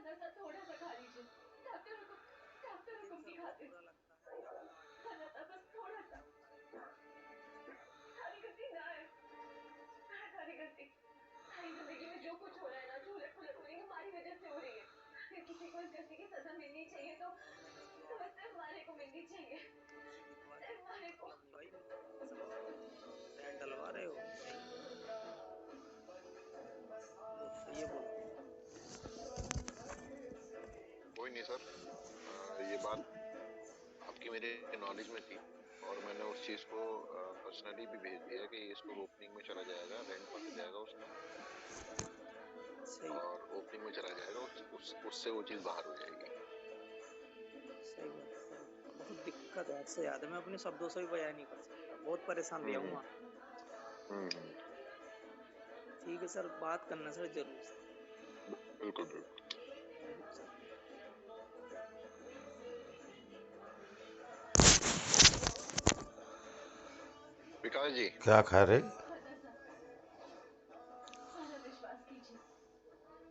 खाना थोड़ा सा खा लीजिए। डॉक्टर लेकिन हुक्म सर की बहुत खातिर। बुरा लगता है ऐसा। खाना था बस थोड़ा सा। थारी गलती ना है। थारी गलती। थारी जिंदगी में जो कुछ हो रहा है ना, जो उलट पुलट हो रही है, हमारी वजह से हो रही है। अगर किसी को इस गलती की सजा मिलनी चाहिए तो भाई मैंने तो बस सिर्फ मारे को मिलनी चाहिए। खुशी दिखवा दी, सिर्फ कोई मारे को। मतलब नहीं भाई, समझ रहे हो? बैंड डलवा रहे हो भाई, तो सही बोल। कोई नहीं सर, ये बात आपकी मेरे नॉलेज में थी और मैंने उस चीज को पर्सनली भी भेज दिया कि इसको ओपनिंग में चला जाएगा, रेंट पक जाएगा उसका सही और ओपनिंग में चला जाएगा, उससे वो चीज बाहर हो जाएगी। सही बात है सर, बहुत दिक्कत है, आपसे याद है मैं अपने शब्दों से भी बयान नहीं कर सकता, बहुत परेशान भी हूँ। हम्म, ठीक है सर, बात करना सर जरूर सर। बिल्कुल बिल्कुल। सर विकास जी, क्या खा रहे? मेरा विश्वास कीजिए,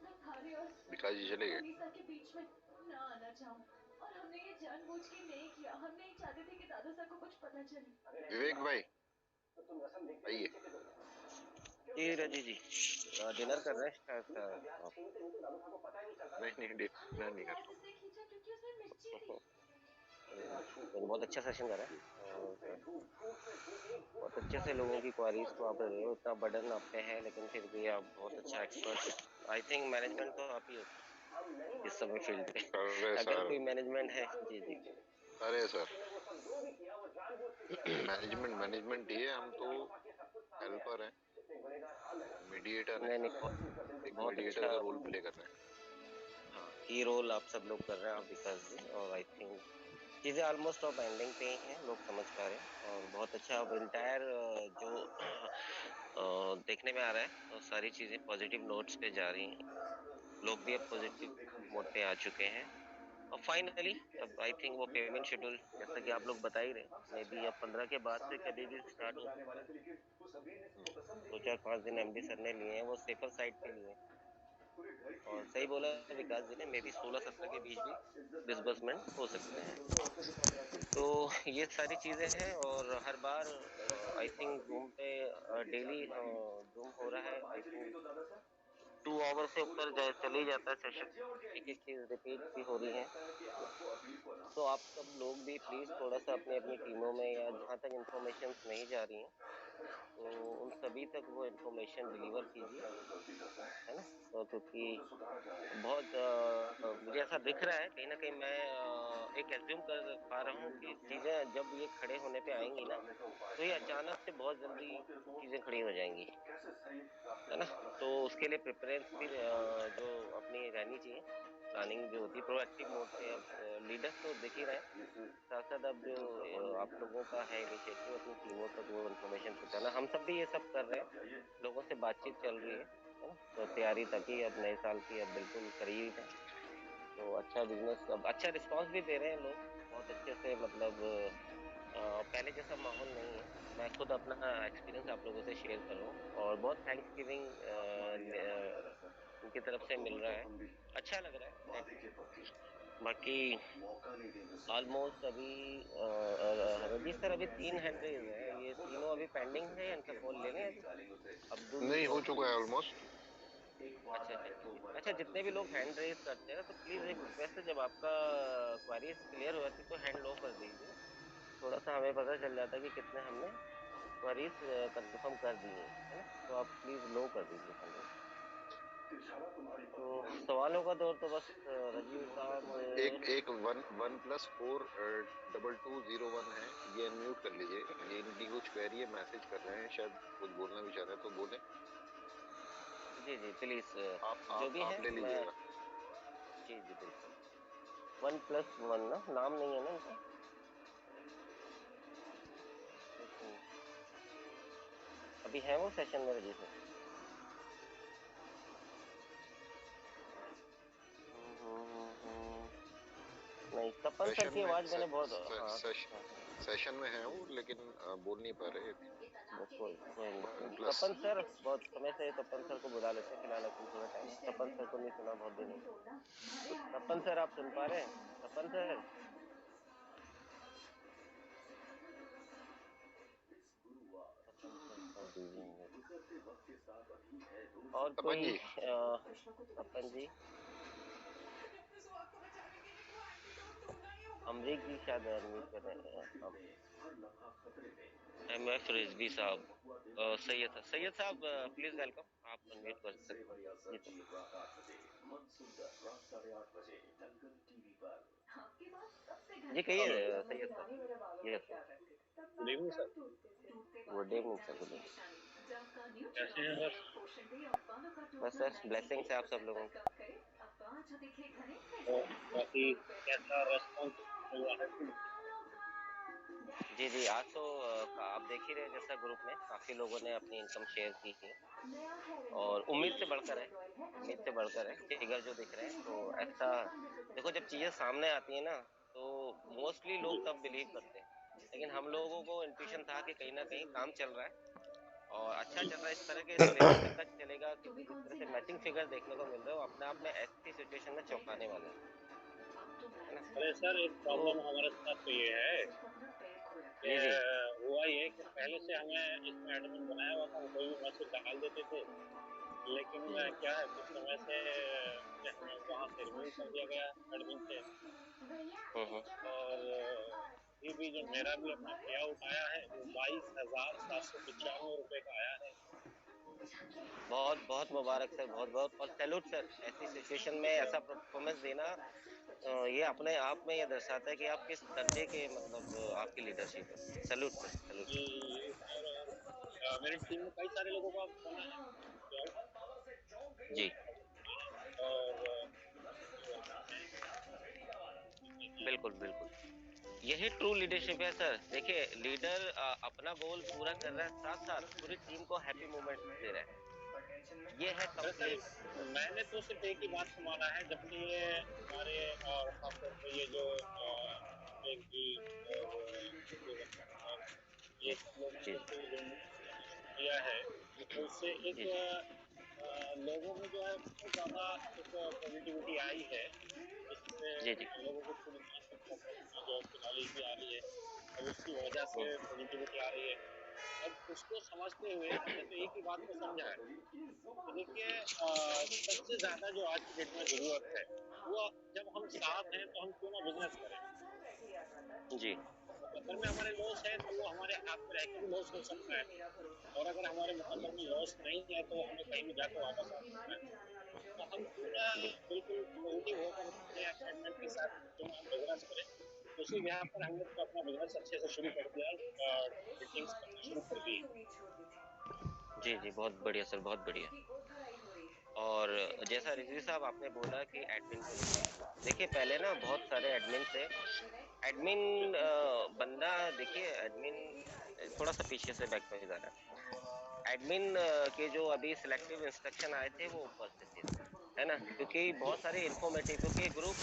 मैं थारी और विकास जी चले गए? अनीसा के बीच में ना आना चाहूँ, और हमने ये जानबूझ के नहीं किया। हम नहीं चाहते थे कि दादा साहब को कुछ पता चले। विवेक भाई आइए। जी रजी जी, डिनर कर रहे हैं शायद आप। नहीं नहीं, डिनर हमने नहीं कर गैस इसलिए खींचा क्योंकि उसमें मिर्ची थी। तो बहुत अच्छा सेशन कर रहे हैं और बहुत अच्छे से लोगों की क्वारीज को आप रहे हो, इतना बर्डन आप पे है लेकिन फिर भी आप बहुत अच्छा एक्सपर्ट। आई थिंक मैनेजमेंट तो आप ही हो इस समय फील्ड पे, अरे अगर सर, कोई मैनेजमेंट है। जी जी अरे सर, मैनेजमेंट मैनेजमेंट ही है, हम तो हेल्पर हैं, मीडिएटर हैं, नहीं नहीं, एक बहुत मीडिएटर अच्छा। का रोल प्ले कर रहे हैं। हाँ, की रोल आप सब लोग कर रहे हैं, आप विकास जी, और आई थिंक चीज़ें ऑलमोस्ट ऑफ एंडिंग पे ही हैं, लोग समझ पा रहे हैं और बहुत अच्छा अब इंटायर जो देखने में आ रहा है, और सारी चीज़ें पॉजिटिव नोट्स पे जा रही हैं, लोग भी अब पॉजिटिव मोड पे आ चुके हैं। और फाइनली अब आई थिंक वो पेमेंट शेड्यूल जैसा कि आप लोग बता ही रहे, मे बी अब 15 के बाद से कभी भी स्टार्ट हो सकता है। 2-4-5 दिन एमडी सर ने लिए हैं, वो सेफर साइड पे लिए हैं, और सही बोला विकास जी ने, मे बी 16-17 के बीच भी डिसबर्समेंट हो सकते हैं। तो ये सारी चीजें हैं, और हर बार आई थिंक जूम पे डेली जूम हो रहा है। आई थिंक 2 आवर से ऊपर चले ही जाता है सेशन, एक एक चीज रिपीट भी हो रही है। तो आप सब लोग भी प्लीज थोड़ा सा अपनी अपनी टीमों में, या जहाँ तक इन्फॉर्मेशन नहीं जा रही हैं, तो उन सभी तक वो इन्फॉर्मेशन डिलीवर कीजिए, है ना। तो क्योंकि बहुत मुझे ऐसा दिख रहा है कहीं ना कहीं, मैं एक एज्यूम कर पा रहा हूँ कि चीजें जब ये खड़े होने पे आएंगी ना, तो ये अचानक से बहुत जल्दी चीजें खड़ी हो जाएंगी, है ना। तो उसके लिए प्रिपरेंस भी जो अपनी रहनी चाहिए, प्लानिंग जो होती है प्रोएक्टिव मोड पे। अब लीडर्स तो देख ही रहे हैं, साथ साथ अब जो आप लोगों का है इनिशिएटिव अपनी टीमों तक वो इन्फॉर्मेशन पहुंचाना, हम सब भी ये सब कर रहे हैं, लोगों से बातचीत चल रही है ना। तो तैयारी ताकि अब नए साल की अब बिल्कुल करीब है, तो अच्छा बिजनेस, अब अच्छा रिस्पांस भी दे रहे हैं लोग बहुत अच्छे से, मतलब पहले जैसा माहौल नहीं है। मैं खुद अपना एक्सपीरियंस आप लोगों से शेयर कर रहा हूँ, और बहुत थैंक्स गिविंग उनकी तरफ से मिल रहा है, अच्छा लग रहा है। बाकी ऑलमोस्ट अभी रजित सर अभी 3 हैंड रेज है, ये तीनों अभी पेंडिंग है, इनका कॉल ले लें अभी। अब्दुल नहीं, हो चुका है ऑलमोस्ट। अच्छा अच्छा जी, अच्छा जितने भी लोग हैंड रेज करते हैं ना, तो प्लीज एक रिक्वेस्ट है, जब आपका क्वारी क्लियर हो जाती है तो हैंड लो कर दीजिए, थोड़ा सा हमें पता चल जाता है कि कितने हमने क्वारीज कंफर्म कर दी हैं, है ना। तो आप प्लीज लो कर दीजिए हैंड। तो सवालों का दौर तो बस राजीव साहब एक एक 1+4 2201 है, ये अनम्यूट कर लीजिए, ये इनकी कुछ क्वेरी है, मैसेज कर रहे हैं, शायद कुछ बोलना भी चाह रहे हैं, तो बोले। जी जी प्लीज, जो आप भी आप है ले मैं, लीजिएगा। जी जी बिल्कुल। 1+1 ना, नाम नहीं है ना इनका। अभी है वो सेशन में रजी सर। नहीं, तपन सर सेशन की में आवाज मैंने बहुत, हाँ सेशन में है वो, लेकिन बोल नहीं पा रहे। कोई नहीं, वन क्योंकि प्लस तपन सर बहुत समय से, तपन सर को बुला लेते हैं फिलहाल, अभी थोड़ा टाइम तपन सर को नहीं सुना बहुत दिनों से। तो तपन सर आप सुन पा रहे हैं? तपन सर और तपन कोई जी तपन जी अमरीक जी शायद अनम्यूट कर रहे हैं। MF रिजवी साहब सैयद साहब प्लीज वेलकम, आप अनम्यूट कर सकते हैं। जी कहिए हेलो सैयद साहब। Yes good evening sir good evening sir, good evening. कैसे हैं सर बस सर ब्लेसिंग से आप सब लोगों को। और बाकी कैसा रेस्पॉन्स हुआ है जी जी आज तो आप देख ही रहे हैं जैसा ग्रुप में काफी लोगों ने अपनी इनकम शेयर की है और उम्मीद से बढ़कर है, फिगर जो दिख रहे हैं। तो ऐसा देखो जब चीजें सामने आती है ना तो मोस्टली लोग तब बिलीव करते हैं, लेकिन हम लोगों को इंट्यूशन था कि कहीं ना कहीं काम चल रहा है और अच्छा चल रहा है। इस तरह के इस लेवल पे तक चलेगा कि जिस तरह से मैचिंग फिगर देखने को मिल रहा है वो अपने आप में ऐसी सिचुएशन में चौंकाने वाले हैं, है ना। अरे सर एक प्रॉब्लम हमारे साथ तो ये है कि जी जी हुआ ये कि पहले से हमें इसमें एडमिन बनाया हुआ था, हम कोई भी मैसेज डाल देते थे, लेकिन क्या है कुछ समय से हमें वहाँ से रिमूव कर दिया गया एडमिन से। और ये भी जो मेरा भी अपना पे आउट आया है वो 22,795 रुपए का आया है। बहुत बहुत मुबारक सर, बहुत बहुत और सैल्यूट सर। ऐसी सिचुएशन में ऐसा परफॉर्मेंस देना ये अपने आप में ये दर्शाता है कि आप किस दर्जे के मतलब आपकी लीडरशिप है। Salute sir, salute. और मेरी टीम में कई सारे लोगों का बना है जी और बिल्कुल बिल्कुल, यही ट्रू लीडरशिप है सर। देखिए लीडर अपना गोल पूरा कर रहा है, साथ साथ पूरी टीम को हैप्पी मोमेंट्स दे रहा है, ये है कंप्लीट। मैंने तो सिर्फ एक ही बात को माना है, जब से ये हमारे और खासतौर पे ये जो एक जी और ये सब लोगों जी ने जो किया है उससे एक जी जी लोगों में जो है बहुत ज़्यादा एक पॉजिटिविटी आई है, जिससे जी जी लोगों को थोड़ी जो नॉलेज भी आ रही है और उसकी वजह से पॉजिटिविटी आ रही है। अब उसको समझते हुए हमने तो एक ही बात को समझा है कि देखिए सबसे ज़्यादा जो आज की डेट में ज़रूरत है वो जब हम साथ हैं तो हम क्यों ना बिजनेस करें। जी मुकद्दर में हमारे लॉस है तो वो हमारे हाथ में रह के भी लॉस हो सकता है, और अगर हमारे मुकद्दर में लॉस नहीं है तो हमें कहीं भी जाकर वापस आ सकता है। तो हम पूरा बिल्कुल पॉजिटिव होकर अपने एक्साइटमेंट के साथ क्यों ना बिजनेस करें। तो उसी यहाँ पर हमने तो अपना बिजनेस अच्छे से शुरू कर दिया, मीटिंग्स करना शुरू कर दी। जी जी बहुत बढ़िया सर, बहुत बढ़िया। और जैसा रिजवी साहब आपने बोला कि एडमिन को लेके, देखिए पहले ना बहुत सारे एडमिन थे। एडमिन बंदा देखिए एडमिन थोड़ा सा पीछे से बैक पे जा रहा है। एडमिन के जो अभी सिलेक्टिव इंस्ट्रक्शन आए थे वो ऊपर से थे, है ना, क्योंकि बहुत सारे इन्फॉर्मेटिव, क्योंकि ग्रुप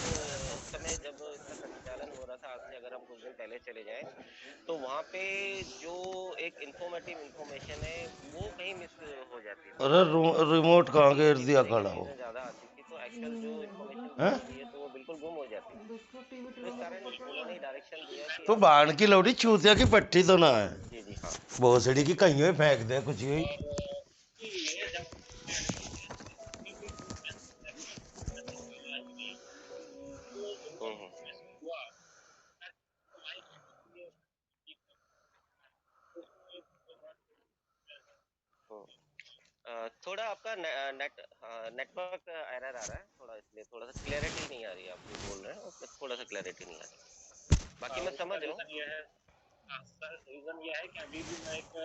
उस समय जब इसका संचालन हो रहा था, आज से अगर हम कुछ दिन पहले चले जाएं तो वहाँ पे जो एक इन्फॉर्मेटिव इंफॉर्मेशन है वो कहीं मिस हो जाती थी। अरे रिमोट कहाँ क्योंकि घेर इस दिया तरह की खड़ा हो चीजें ज्यादा आती थी तो एक्चुअल जो इन्फॉर्मेशन हैं? होती है तो वो बिल्कुल गुम हो जाती है। तो इस कारण उन्होंने डायरेक्शन दिया कि तो आप बाण की लौड़ी चूतिया की पट्टी तो ना है जी जी हाँ भोसड़ी की कहीं में फेंक दे कुछ ही। हम्म। थोड़ा आपका नेटवर्क एरर आ रहा है थोड़ा, इसलिए थोड़ा सा क्लैरिटी नहीं आ रही है। आप जो बोल रहे हैं उसमें थोड़ा सा क्लैरिटी नहीं आ रही, बाकी मैं समझ रहा हूँ। रीजन ये है कि अभी भी मैं एक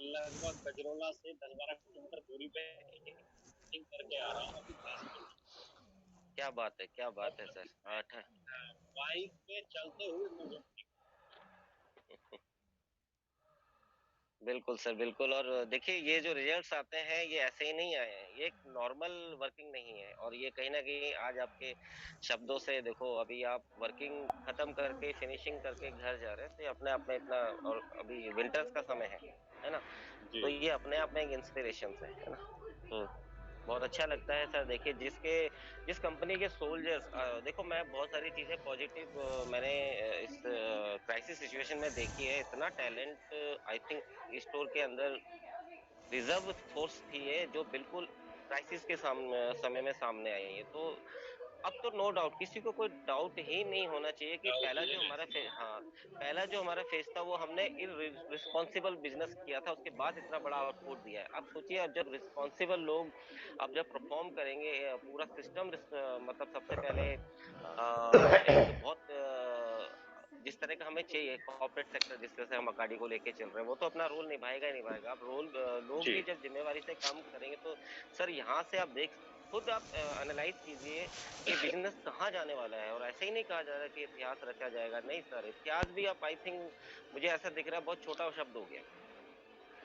लगभग गजरोला से 10-12 किलोमीटर दूरी पे मीटिंग करके आ रहा हूँ अभी क्या बात है सर। बाइक पे चलते हुए मुझे बिल्कुल सर बिल्कुल। और देखिए ये जो रिजल्ट्स आते हैं ये ऐसे ही नहीं आए हैं, ये एक नॉर्मल वर्किंग नहीं है। और ये कहीं ना कहीं आज आपके शब्दों से देखो, अभी आप वर्किंग खत्म करके फिनिशिंग करके घर जा रहे हैं तो ये अपने आप में इतना, और अभी विंटर्स का समय है ना, तो ये अपने आप में एक इंस्पिरेशन है ना। तो बहुत अच्छा लगता है सर। देखिए जिस कंपनी के सोल्जर्स, देखो मैं बहुत सारी चीजें पॉजिटिव मैंने इस क्राइसिस सिचुएशन में देखी है। इतना टैलेंट आई थिंक स्टोर के अंदर रिजर्व फोर्स थी है जो बिल्कुल क्राइसिस के समय में सामने आई है। तो अब तो नो डाउट, किसी को कोई डाउट ही नहीं होना चाहिए कि पहला जो हमारा फेज था वो हमने रिस्पॉन्सिबल बिजनेस किया था, उसके बाद इतना बड़ा आउटपुट दिया है। अब सोचिए, अब जब रिस्पॉन्सिबल लोग अब जब परफॉर्म करेंगे, पूरा सिस्टम मतलब सबसे पहले एक बहुत जिस तरह का हमें चाहिए कॉर्पोरेट सेक्टर, जिस तरह से हम अकाडी को लेके चल रहे हैं, वो तो अपना रोल निभाएगा ही निभाएगा। अब लोग भी जब जिम्मेवारी से काम करेंगे तो सर यहाँ से आप खुद आप एनालाइज कीजिए कि बिजनेस कहाँ जाने वाला है। और ऐसे ही नहीं कहा जा रहा कि इतिहास रचा जाएगा, नहीं सर, इतिहास भी अब आई थिंक मुझे ऐसा दिख रहा है बहुत छोटा शब्द हो गया।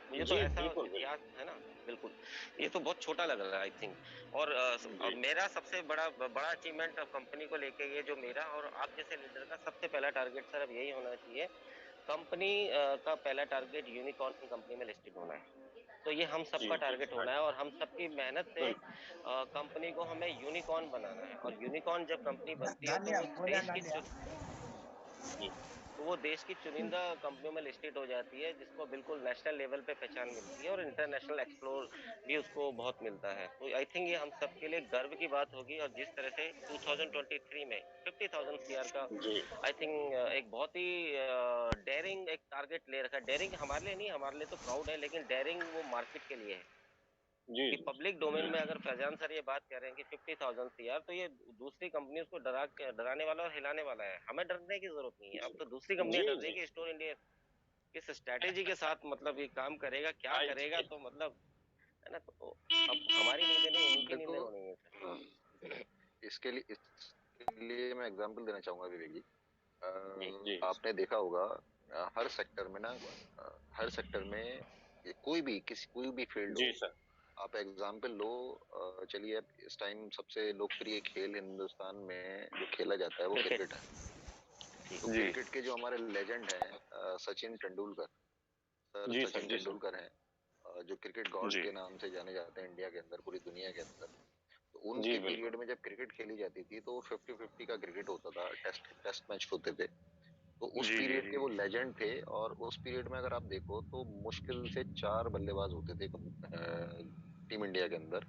मुझे तो ऐसा इतिहास है ना, बिल्कुल ये तो बहुत छोटा लग रहा है आई थिंक। और मेरा सबसे बड़ा अचीवमेंट कंपनी को लेके, ये जो मेरा और आप जैसे लीडर का सबसे पहला टारगेट सर अब यही होना चाहिए, कंपनी का पहला टारगेट यूनिकॉर्न कंपनी में लिस्टेड होना है। तो ये हम सबका टारगेट होना है और हम सबकी मेहनत से कंपनी को हमें यूनिकॉर्न बनाना है। और यूनिकॉर्न जब कंपनी बनती है तो वो देश की चुनिंदा कंपनियों में लिस्टेड हो जाती है, जिसको बिल्कुल नेशनल लेवल पे पहचान मिलती है और इंटरनेशनल एक्सप्लोर भी उसको बहुत मिलता है। तो आई थिंक ये हम सबके लिए गर्व की बात होगी। और जिस तरह से 2023 में 50,000 सीआर का आई थिंक एक बहुत ही डेयरिंग एक टारगेट ले रखा है। डेयरिंग हमारे लिए नहीं, हमारे लिए तो प्राउड है, लेकिन डेयरिंग वो मार्केट के लिए है कि पब्लिक डोमेन में अगर फैजान सर ये बात कह रहे हैं कि 50,000 सीआर, तो ये दूसरी कंपनी को डराने वाला और हिलाने वाला है। हमें डरने की जरूरत नहीं है। अब तो दूसरी कंपनी डर रही है कि स्टोर इंडिया किस स्ट्रेटेजी के साथ मतलब ये काम करेगा, क्या करेगा, तो मतलब है ना। तो अब हमारी नींदें नहीं, उनकी नींदें देखो, होनी है। इसके लिए मैं एग्जांपल देना चाहूंगा विवेक जी। आपने देखा होगा हर सेक्टर में ना, हर सेक्टर में कोई भी फील्ड हो, आप एग्जाम्पल लो। चलिए, अब इस टाइम सबसे लोकप्रिय खेल हिंदुस्तान में जो खेला जाता है वो क्रिकेट है। तो क्रिकेट के जो हमारे लेजेंड हैं सचिन तेंदुलकर हैं, जो क्रिकेट गॉड के नाम से जाने जाते हैं इंडिया के अंदर, पूरी दुनिया के अंदर। तो उनके पीरियड में जब क्रिकेट खेली जाती थी तो 50-50 का क्रिकेट होता था, टेस्ट मैच होते थे। तो उस पीरियड के वो लेजेंड थे। और उस पीरियड में अगर आप देखो तो मुश्किल से 4 बल्लेबाज होते थे टीम इंडिया के अंदर,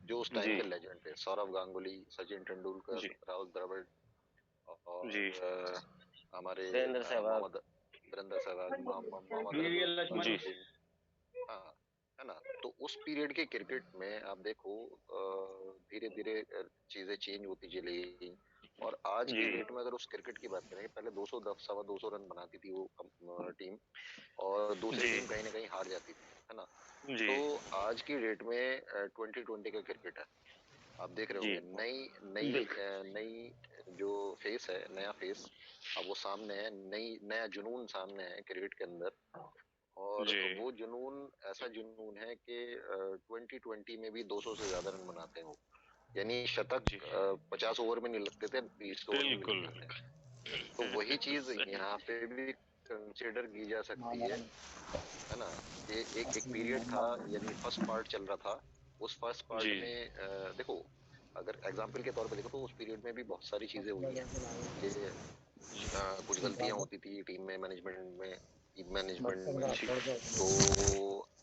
जो उस टाइम के लेजेंड थे। सौरव गांगुली, सचिन तेंदुलकर, राहुल द्रविड़ और हमारे वीरेंद्र सहवाग, वीरेंद्र सहवाग, मोहम्मद अजहरुद्दीन। हाँ, है ना। तो उस पीरियड के क्रिकेट में आप देखो धीरे धीरे चीजें चेंज होती चली गई। और आज की डेट में अगर उस क्रिकेट की बात करें, पहले 200 रन बनाती थी वो टीम, और दूसरी टीम कहीं ना कहीं हार जाती थी, है ना। तो आज की डेट में 2020 का क्रिकेट है, आप देख रहे होंगे। नई जो फेस है, नया फेस अब वो सामने है, नया जुनून सामने है क्रिकेट के अंदर। और वो जुनून ऐसा जुनून है कि 2020 में भी 200 से ज्यादा रन बनाते हैं वो। यानी शतक 50 ओवर में नहीं लगते थे, 20 ओवर में भी लगते हैं। तो वही चीज यहाँ पे भी कंसिडर की जा सकती है ना। कि एक पीरियड था, यानी फर्स्ट पार्ट चल रहा था। उस फर्स्ट पार्ट में देखो, अगर एग्जाम्पल के तौर पे देखो तो उस पीरियड में भी बहुत सारी चीजें हुई हैं कि कुछ गलतियां होती थी टीम मैनेजमेंट में। तो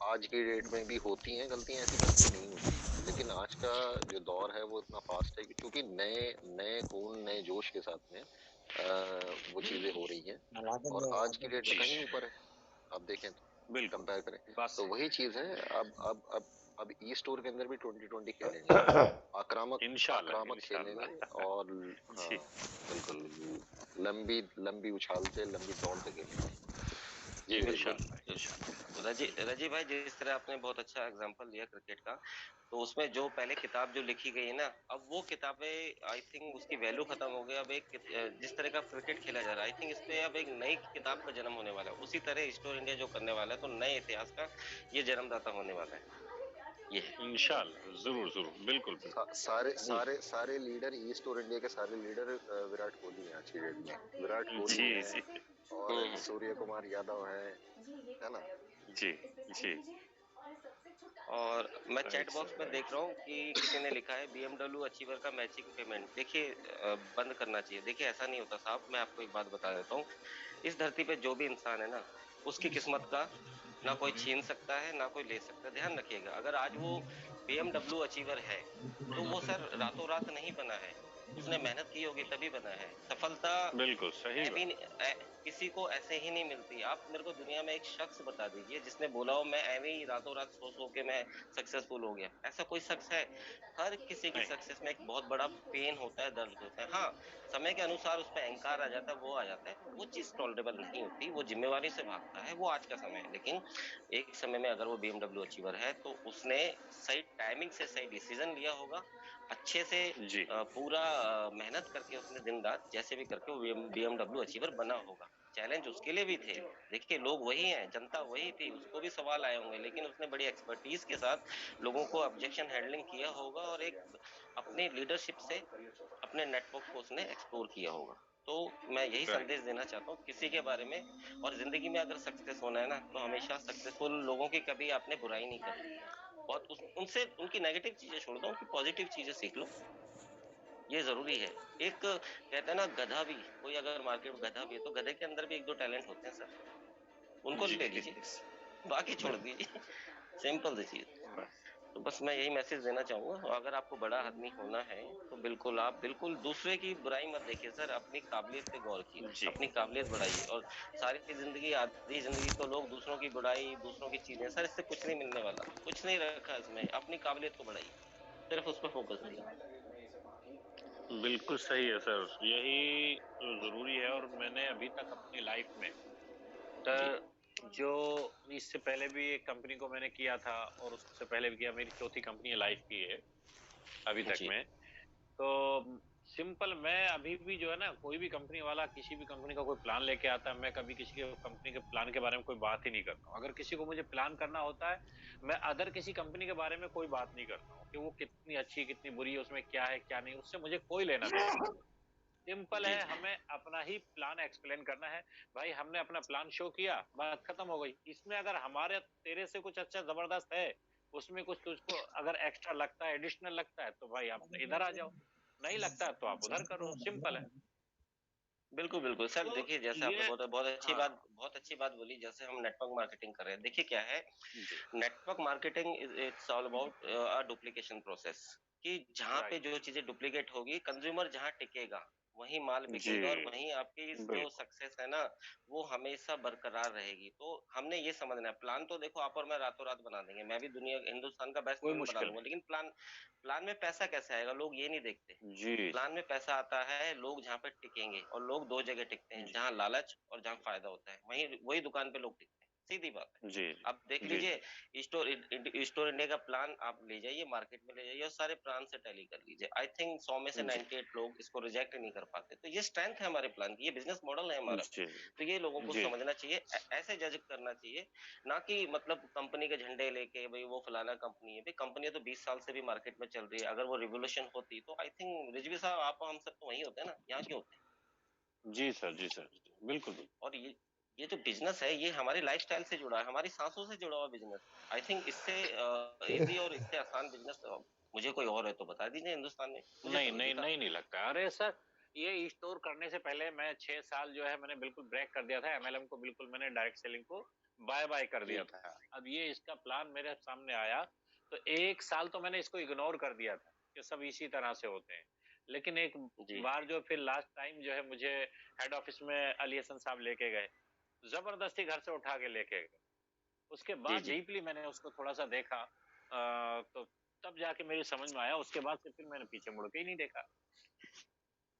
आज की डेट में भी होती हैं गलतियां, ऐसी बात नहीं होती। लेकिन आज का जो दौर है वो इतना फास्ट है कि चूंकि नए नए खून, नए जोश के साथ में वो चीजें हो रही हैं। और आज की डेट में कहीं ऊपर है, आप देखें तो कंपेयर करें तो वही चीज है। अब ई स्टोर के अंदर भी 2020 खेलेंगे, आक्रामक खेलेंगे। और हाँ, बिल्कुल लंबी उछाल से, लंबी दौड़ से खेलेंगे। जी बिल्कुल। राजीव भाई, जिस तरह आपने बहुत अच्छा एग्जांपल दिया क्रिकेट का, तो उसमें जो पहले किताब जो लिखी गई है ना, अब वो किताबें आई थिंक उसकी वैल्यू खत्म हो गई। अब एक जिस तरह का क्रिकेट खेला जा रहा है, आई थिंक इस पे अब एक नई किताब का जन्म होने वाला है। उसी तरह स्टोर इंडिया जो करने वाला है, तो नए इतिहास का ये जन्मदाता होने वाला है। ये इंशाल्लाह, जरूर बिल्कुल। सारे लीडर, ई स्टोर इंडिया के सारे लीडर विराट कोहली हैं आज की डेट में। विराट कोहली है और सूर्य कुमार यादव है ना। जी। और मैं राइट चैट बॉक्स सर, में देख राइट। रहा हूँ कि किसी ने लिखा है BMW अचीवर का मैचिंग पेमेंट। देखिए बंद करना चाहिए। देखिए ऐसा नहीं होता साहब, मैं आपको एक बात बता देता हूँ। इस धरती पे जो भी इंसान है ना, उसकी किस्मत का ना कोई छीन सकता है ना कोई ले सकता है। ध्यान रखिएगा, अगर आज वो BMW अचीवर है तो वो सर रातों रात नहीं बना है, उसने मेहनत की होगी तभी बना है। सफलता बिल्कुल सही ऐवी बात। किसी को ऐसे ही नहीं मिलती। आप मेरे को दुनिया में एक शख्स बता दीजिए जिसने बोला हो मैं ऐवे ही रातों रात सो सो के मैं सक्सेसफुल हो गया। ऐसा कोई शख्स है? हर किसी की नहीं, सक्सेस में एक बहुत बड़ा पेन होता है, दर्द होता है। हाँ, समय के अनुसार उस पर अहंकार आ जाता है, वो आ जाता है, वो चीज टॉलरेबल नहीं होती, वो जिम्मेवारी से भागता है, वो आज का समय है। लेकिन एक समय में अगर वो BMW अचीवर है तो उसने सही टाइमिंग से सही डिसीजन लिया होगा, अच्छे से जी, पूरा मेहनत करके उसने दिन रात जैसे भी करके वो BMW अचीवर बना होगा। चैलेंज उसके लिए भी थे। देखिए लोग वही हैं, जनता वही थी, उसको भी सवाल आए होंगे, लेकिन उसने बड़ी एक्सपर्टीज के साथ लोगों को ऑब्जेक्शन हैंडलिंग किया होगा और एक अपनी लीडरशिप से अपने नेटवर्क को उसने एक्सप्लोर किया होगा। तो मैं यही राइट। संदेश देना चाहता हूँ किसी के बारे में। और जिंदगी में अगर सक्सेस होना है ना, तो हमेशा सक्सेसफुल लोगों की कभी आपने बुराई नहीं करनी है। बहुत उनसे उनकी नेगेटिव चीजें छोड़ दो, उनकी पॉजिटिव चीजें सीख लो, ये जरूरी है। एक कहते हैं ना, गधा भी, कोई अगर मार्केट में गधा भी है तो गधे के अंदर भी एक दो टैलेंट होते हैं सर, उनको जी, ले लीजिए, बाकी छोड़ दीजिए। सिंपल सी चीज। तो बस मैं यही मैसेज देना चाहूंगा। और अगर आपको बड़ा आदमी होना है तो बिल्कुल आप बिल्कुल दूसरे की बुराई मत देखिए सर, अपनी काबिलियत पे गौर कीजिए, जी, अपनी काबिलियत बढ़ाइए। और सारी जिंदगी, आधी जिंदगी तो लोग दूसरों की बुराई, दूसरों की चीजें, सर इससे कुछ नहीं मिलने वाला, कुछ नहीं रखा इसमें। अपनी काबिलियत को बढ़ाइए, सिर्फ उस पर फोकस करिए। बिल्कुल सही है सर। यही तो ज़रूरी है। और मैंने अभी तक अपनी लाइफ में जी जो इससे पहले भी एक कंपनी को मैंने किया था और उससे पहले भी किया, मेरी चौथी कंपनी लाइफ की है अभी तक जी में। तो सिंपल, मैं अभी भी जो है ना, कोई भी कंपनी वाला किसी भी कंपनी का कोई प्लान लेके आता है, मैं कभी किसी के कंपनी के प्लान के बारे में कोई बात ही नहीं करता हूँ। अगर किसी को मुझे प्लान करना होता है, मैं अदर किसी कंपनी के बारे में कोई बात नहीं करता हूँ कि वो कितनी अच्छी कितनी बुरी है, उसमें क्या है क्या नहीं, उससे मुझे कोई लेना देना नहीं। सिंपल जी है, जी हमें अपना ही प्लान एक्सप्लेन करना है। भाई हमने अपना प्लान शो किया, बात खत्म हो गई। इसमें अगर हमारे तेरे से कुछ अच्छा जबरदस्त है, उसमें कुछ तुझको अगर एक्स्ट्रा लगता है, एडिशनल लगता है, तो भाई आप इधर आ जाओ, नहीं लगता है तो आप उधर करो, सिंपल है। बिल्कुल बिल्कुल सर। तो देखिए जैसे आपने ये, हाँ, बहुत अच्छी बात बोली। जैसे हम नेटवर्क मार्केटिंग कर रहे हैं, देखिए क्या है, जी, network marketing it's all about duplication process. कि जहाँ पे राइट, जो चीजें डुप्लीकेट होगी, कंज्यूमर जहाँ टिकेगा वहीं माल जी, बिकेगा और वहीं आपकी जो बिल्कुल, सक्सेस है ना, वो हमेशा बरकरार रहेगी। तो हमने ये समझना है, प्लान तो देखो आप और मैं रातों रात बना देंगे, मैं भी दुनिया हिंदुस्तान का बेस्ट कोई प्लान बना मुश्किल लूंगा, नहीं। लेकिन प्लान प्लान में पैसा कैसे आएगा लोग ये नहीं देखते। जी, प्लान में पैसा आता है लोग जहाँ पे टिकेंगे, और लोग दो जगह टिकते हैं, जी, जहाँ लालच और जहाँ फायदा होता है, वहीं वही दुकान पे लोग टिकते हैं। सीधी बात है। जी, आप देख जी, जी, लीजिए, स्टोर इंडिया का प्लान आप ले जाइए, मार्केट में ले जाइए और सारे प्लान से टैली कर लीजिए। आई थिंक 100 में से जी, 98 लोग इसको रिजेक्ट नहीं कर पाते। तो ये स्ट्रेंथ है हमारे प्लान की, ये बिजनेस मॉडल है हमारा। जी, तो ये लोगों को जी, समझना चाहिए, ऐसे जज करना चाहिए, ना कि मतलब कंपनी के झंडे लेके भाई वो फलाना कंपनी है। भाई कंपनी तो 20 साल से भी मार्केट में चल रही है, अगर वो रिवोल्यूशन होती तो आई थिंक रिजवी साहब आप हम सब तो वहीं होते हैं ना, यहाँ क्यों होते हैं? जी सर, जी सर, बिल्कुल, बिल्कुल। और ये जो बिजनेस है, ये हमारी लाइफस्टाइल से जुड़ा है, हमारी सांसों से जुड़ा हुआ बिजनेस। आई थिंक इससे इजी और इससे आसान बिजनेस मुझे कोई और है तो बता दीजिए हिंदुस्तान में, मुझे नहीं तो नहीं नहीं दिखा। नहीं नहीं लगता। अरे सर, ये स्टोर करने से पहले मैं 6 साल जो है मैंने बिल्कुल ब्रेक कर दिया था एमएलएम को, बिल्कुल मैंने डायरेक्ट सेलिंग को बाय बाय कर जी दिया था। अब ये इसका प्लान मेरे सामने आया तो 1 साल तो मैंने इसको इग्नोर कर दिया था कि सब इसी तरह से होते हैं। लेकिन एक जी बार जो फिर लास्ट टाइम जो है मुझे हेड ऑफिस में अली हसन साहब लेके गए, जबरदस्ती घर से उठा के लेके गए। उसके जी बाद जी डीपली मैंने उसको थोड़ा सा देखा, तो तब जाके मेरी समझ में आया। उसके बाद से फिर मैंने पीछे मुड़ के ही नहीं देखा।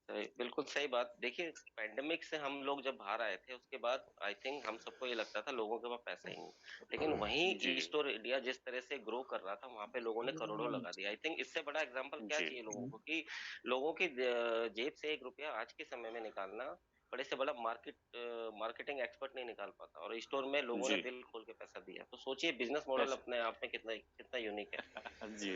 सही, बिल्कुल सही बात। देखिए पैंडेमिक से हम लोग जब बाहर आए थे, उसके बाद आई थिंक हम सबको ये लगता था लोगों के पास पैसा ही नहीं, लेकिन जी, वहीं स्टोर इंडिया जिस तरह से ग्रो कर रहा था, वहां पे लोगों ने करोड़ों लगा दिया। आई थिंक इससे बड़ा एग्जांपल क्या जी, चाहिए लोगों को, कि लोगों की जेब से 1 रुपया आज के समय में निकालना बड़े से बड़ा मार्केटिंग एक्सपर्ट नहीं निकाल पाता, और स्टोर में लोगों ने जी, दिल खोल के पैसा दिया। तो सोचिए बिजनेस मॉडल ऐसा। अपने आप में कितना कितना यूनिक है। जी,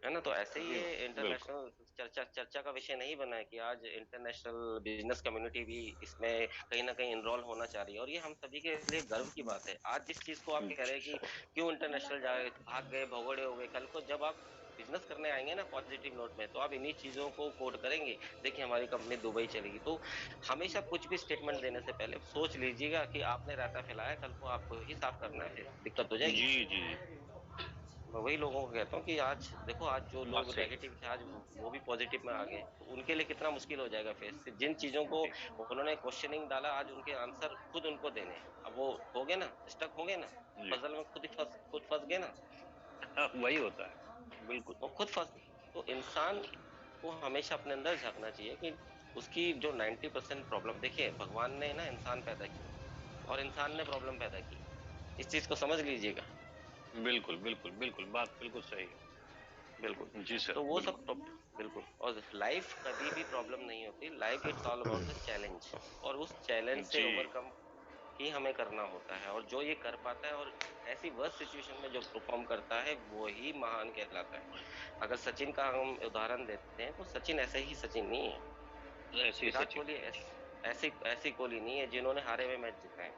है ना। तो ऐसे ही ये बिल्कुल। इंटरनेशनल चर्चा का विषय नहीं बना है कि आज इंटरनेशनल बिजनेस कम्युनिटी भी इसमें कहीं ना कहीं इन्वॉल्व होना चाह रही है, और ये हम सभी के लिए गर्व की बात है। आज जिस चीज को आप कह रहे हैं कि क्यों इंटरनेशनल जाए, भाग गए, भगोड़े हो गए, कल को जब आप बिजनेस करने आएंगे ना पॉजिटिव नोट में, तो आप इन्हीं चीजों को कोड करेंगे। देखिए हमारी कंपनी दुबई चलेगी, तो हमेशा कुछ भी स्टेटमेंट देने से पहले सोच लीजिएगा कि आपने रायता फैलाया, कल को आपको ही साफ करना है, फिर दिक्कत हो जाएगी। जी जी, मैं वही लोगों को कहता हूँ कि आज देखो, आज जो बात लोग सही। नेगेटिव थे आज वो भी पॉजिटिव में आ गए, तो उनके लिए कितना मुश्किल हो जाएगा फेस। जिन चीजों को उन्होंने क्वेश्चनिंग डाला, आज उनके आंसर खुद उनको देने हैं। अब वो हो गए ना, स्टक हो गए ना, जी, पजल में खुद फंस गए ना। वही होता है, बिल्कुल। वो खुद फंस गए। तो इंसान को हमेशा अपने अंदर झांकना चाहिए कि उसकी जो 90% प्रॉब्लम, देखिए भगवान ने ना इंसान पैदा किया और इंसान ने प्रॉब्लम पैदा की, इस चीज को समझ लीजिएगा। बिल्कुल बिल्कुल बिल्कुल, बात बिल्कुल सही है। बिल्कुल। जी सर, तो वो सब बिल्कुल। बिल्कुल। और लाइफ कभी भी प्रॉब्लम नहीं होती, life it's all about the challenge, और उस चैलेंज से जी ओवरकम ही हमें करना होता है। और जो ये कर पाता है और ऐसी वर्स्ट सिचुएशन में जो परफॉर्म करता है, वो ही महान कहलाता है। अगर सचिन का हम उदाहरण देते हैं, तो सचिन ऐसे ही सचिन नहीं है। ऐसी विराट सचिन। कोहली ऐसी ऐसी कोहली नहीं है जिन्होंने हारे हुए मैच जिताए।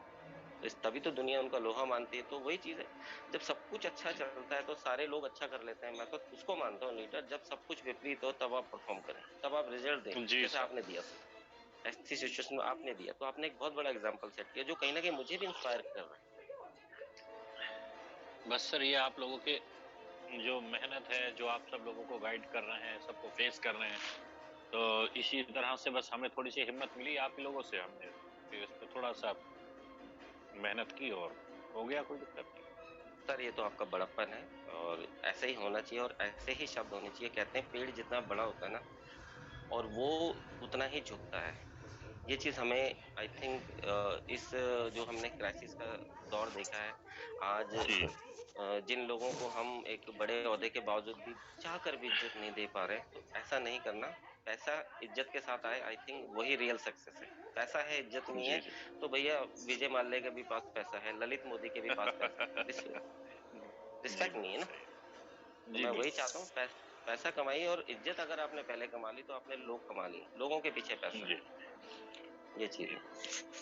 तो तभी तो दुनिया उनका लोहा मानती है। तो वही चीज है, जब सब कुछ अच्छा चलता है तो सारे लोग अच्छा कर लेते हैं। मैं तो उसको मानता हूँ लीडर, जब सब कुछ विपरीत हो तब आप परफॉर्म करें, तब आप रिजल्ट दें, जी जैसे सर। आपने दिया सर। ऐसी सिचुएशन में आपने दिया, तो आपने एक बहुत बड़ा एग्जाम्पल सेट किया, जो कहीं ना कहीं मुझे भी इंस्पायर कर रहा है। बस सर, ये आप लोगों के जो मेहनत है, जो आप सब लोगों को गाइड कर रहे हैं, सबको फेस कर रहे हैं, तो इसी तरह से बस हमें थोड़ी सी हिम्मत मिली आप ही लोगों से। हमने फिर इस पे थोड़ा सा मेहनत की और हो गया, कोई दिक्कत नहीं। सर ये तो आपका बड़प्पन है, और ऐसे ही होना चाहिए, और ऐसे ही शब्द होने चाहिए। कहते हैं पेड़ जितना बड़ा होता है ना, और वो उतना ही झुकता है। ये चीज हमें आई थिंक इस जो हमने क्राइसिस का दौर देखा है आज, जी जिन लोगों को हम एक बड़े ओहदे के बावजूद भी चाह कर भी इज्जत नहीं दे पा रहे, तो ऐसा नहीं करना। पैसा इज्जत के साथ आए, आई थिंक वही रियल सक्सेस है। पैसा है, इज्जत नहीं है, जी जी तो भैया विजय माल्या के भी पास पैसा है, ललित मोदी के भी पास पैसा है, जी, रिस्पेक्ट नहीं है बिल्कुल ना। सही। तो जी मैं वही बिल्कुल। चाहता हूँ, पैसा कमाइए, और इज्जत अगर आपने पहले कमा ली तो आपने लोग कमा लिए, लोगों के पीछे पैसा जी है, ये चीज जी है।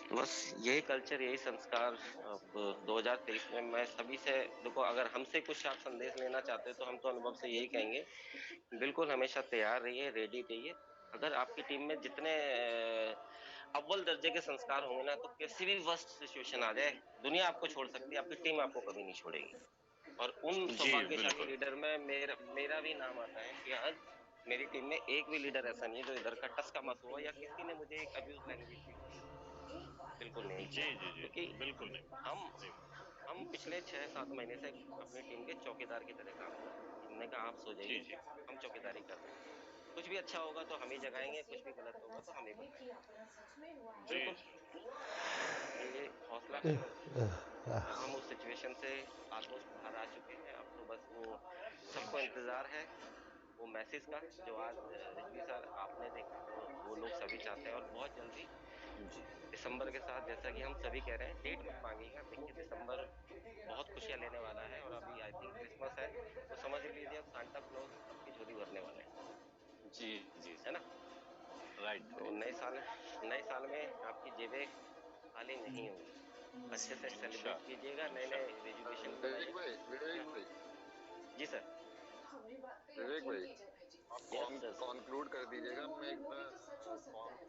तो बस यही कल्चर, यही संस्कार। अब 2023 में मैं सभी से, देखो अगर हमसे कुछ आप संदेश लेना चाहते हो तो हम तो अनुभव से यही कहेंगे, बिल्कुल हमेशा तैयार रहिए, रेडी रहिए। अगर आपकी टीम में जितने अव्वल दर्जे के संस्कार होंगे ना, तो किसी भी वर्स्ट सिचुएशन आ जाए, दुनिया आपको छोड़ सकती है, आपकी टीम आपको कभी नहीं छोड़ेगी। और उन जी सौभाग्यशाली बिल्कुल। लीडर में मेरा भी नाम आता है कि आज मेरी टीम में एक भी लीडर ऐसा नहीं है जो इधर का टस का मस हुआ, या किसी ने मुझे एक अब्यूज लैंग्वेज यूज की, बिल्कुल नहीं जी किया। जी जी, क्योंकि बिल्कुल नहीं। हम नहीं। हम पिछले 6-7 महीने से अपनी टीम के चौकीदार की तरह काम कर रहे हैं। हमने कहा आप सो जी जाइए, जी हम चौकीदारी कर रहे हैं। कुछ भी अच्छा होगा तो हम ही जगाएंगे, कुछ भी गलत होगा तो हम ही बताएंगे। जी बिल्कुल, जी। ये हौसला है। अब हम उस सिचुएशन से ऑलमोस्ट बाहर आ चुके हैं। अब तो बस वो सबको इंतजार है वो मैसेज का, जो आज रिजवी सर आपने देखा, वो लोग सभी चाहते हैं। और बहुत जल्दी दिसंबर के साथ, जैसा कि हम सभी कह रहे हैं, डेट मत मांगिएगा। देखिए दिसंबर बहुत खुशियां लेने वाला है, और अभी आई थिंक क्रिसमस है, तो समझ लीजिए अब सांता क्लॉज सबकी झोली भरने वाले हैं, जी जी है जी, ना। राइट तो राइट। नए साल में आपकी जेबें खाली नहीं होंगी। अच्छे से सेलिब्रेट इंशाल्लाह, कीजिएगा, नए नए इंशाल्लाह। रेजोल्यूशन बनाइए, है विवेक ना। भाई, जी सर। विवेक भाई, आप यस सर। कॉन्क्लूड कर दीजिएगा। मैं एक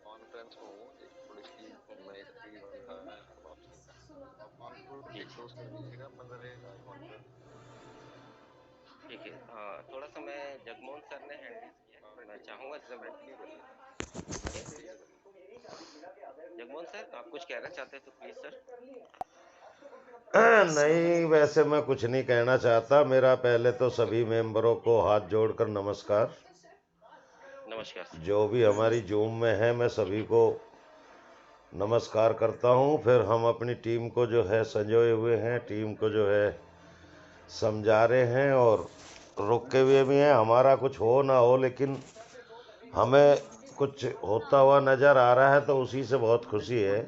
कॉन्फ्रेंस में हूँ, एक थोड़ी सी मैं स्पीड बन रहा है वापसी का, तो आप कॉन्क्लूड जी क्लोज कर दीजिएगा, बंद रहेगा कॉन्फ्रेंस। ठीक है। हाँ, थोड़ा सा मैं जगमोहन सर ने हैंडल किया है, मैं चाहूंगा जब कंटिन्यू करिए, यस, कंटिन्यू करिए। जगमोहन सर आप कुछ कहना चाहते हैं तो प्लीज सर। नहीं, वैसे मैं कुछ नहीं कहना चाहता। मेरा पहले तो सभी मेंबरों को हाथ जोड़कर नमस्कार। नमस्कार सर। जो भी हमारी जूम में है, मैं सभी को नमस्कार करता हूँ। फिर हम अपनी टीम को जो है संजोए हुए हैं, टीम को जो है समझा रहे हैं और रुके हुए भी हैं। हमारा कुछ हो ना हो, लेकिन हमें कुछ होता हुआ नज़र आ रहा है, तो उसी से बहुत खुशी है।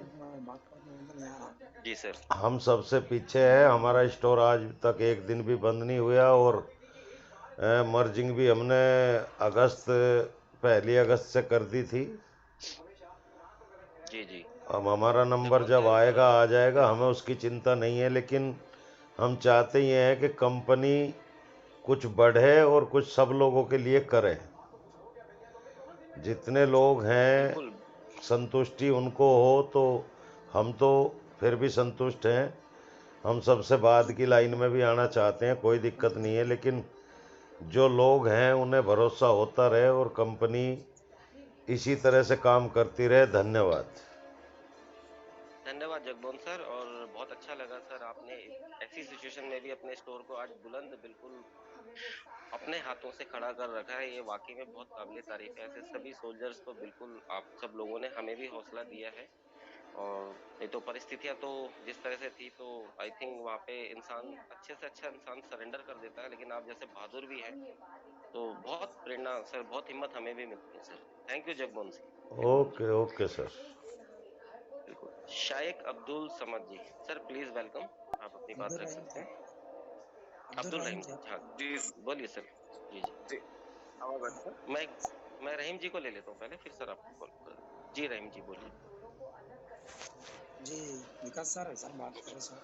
जी सर। हम सबसे पीछे है, हमारा स्टोर आज तक एक दिन भी बंद नहीं हुआ, और मर्जिंग भी हमने अगस्त 1 अगस्त से कर दी थी। जी जी। अब हमारा नंबर जगमोहन जब साहब आएगा आ जाएगा, हमें उसकी चिंता नहीं है, लेकिन हम चाहते ये हैं कि कंपनी कुछ बढ़े और कुछ सब लोगों के लिए करे। जितने लोग हैं बिल्कुल संतुष्टि उनको हो तो हम तो फिर भी संतुष्ट हैं। हम सबसे बाद की लाइन में भी आना चाहते हैं, कोई दिक्कत नहीं है, लेकिन जो लोग हैं उन्हें भरोसा होता रहे और कंपनी इसी तरह से काम करती रहे। धन्यवाद। धन्यवाद जगमोहन सर, और बहुत अच्छा लगा सर, आपने ऐसी सिचुएशन में भी अपने स्टोर को आज बुलंद बिल्कुल अपने हाथों से खड़ा कर रखा है। ये वाकई में बहुत काबिल तारीफ है। ऐसे सभी सोल्जर्स को बिल्कुल आप सब लोगों ने हमें भी हौसला दिया है। और नहीं तो परिस्थितियां तो जिस तरह से थी, तो आई थिंक वहाँ पे इंसान अच्छे से अच्छा इंसान सरेंडर कर देता है, लेकिन आप जैसे बहादुर भी हैं, तो बहुत प्रेरणा सर, बहुत हिम्मत हमें भी मिलती है sir. Thank you Jagmohan ji. Okay okay sir. बिल्कुल। Shaik Abdul Samad ji, sir please welcome, आप अपनी बात अब्दुल रख रहीम सकते सर। हैं। अब्दुल अब्दुल रहीम रहीम जी, सर। हाँ जी बोलिए सर। जी जी। जी आवाज आ रही है? मैं रहीम जी को ले लेता हूँ पहले, फिर सर आपको कॉल कर। जी रहीम जी बोलिए। जी विकास सर है सर, बात कर रहे सर।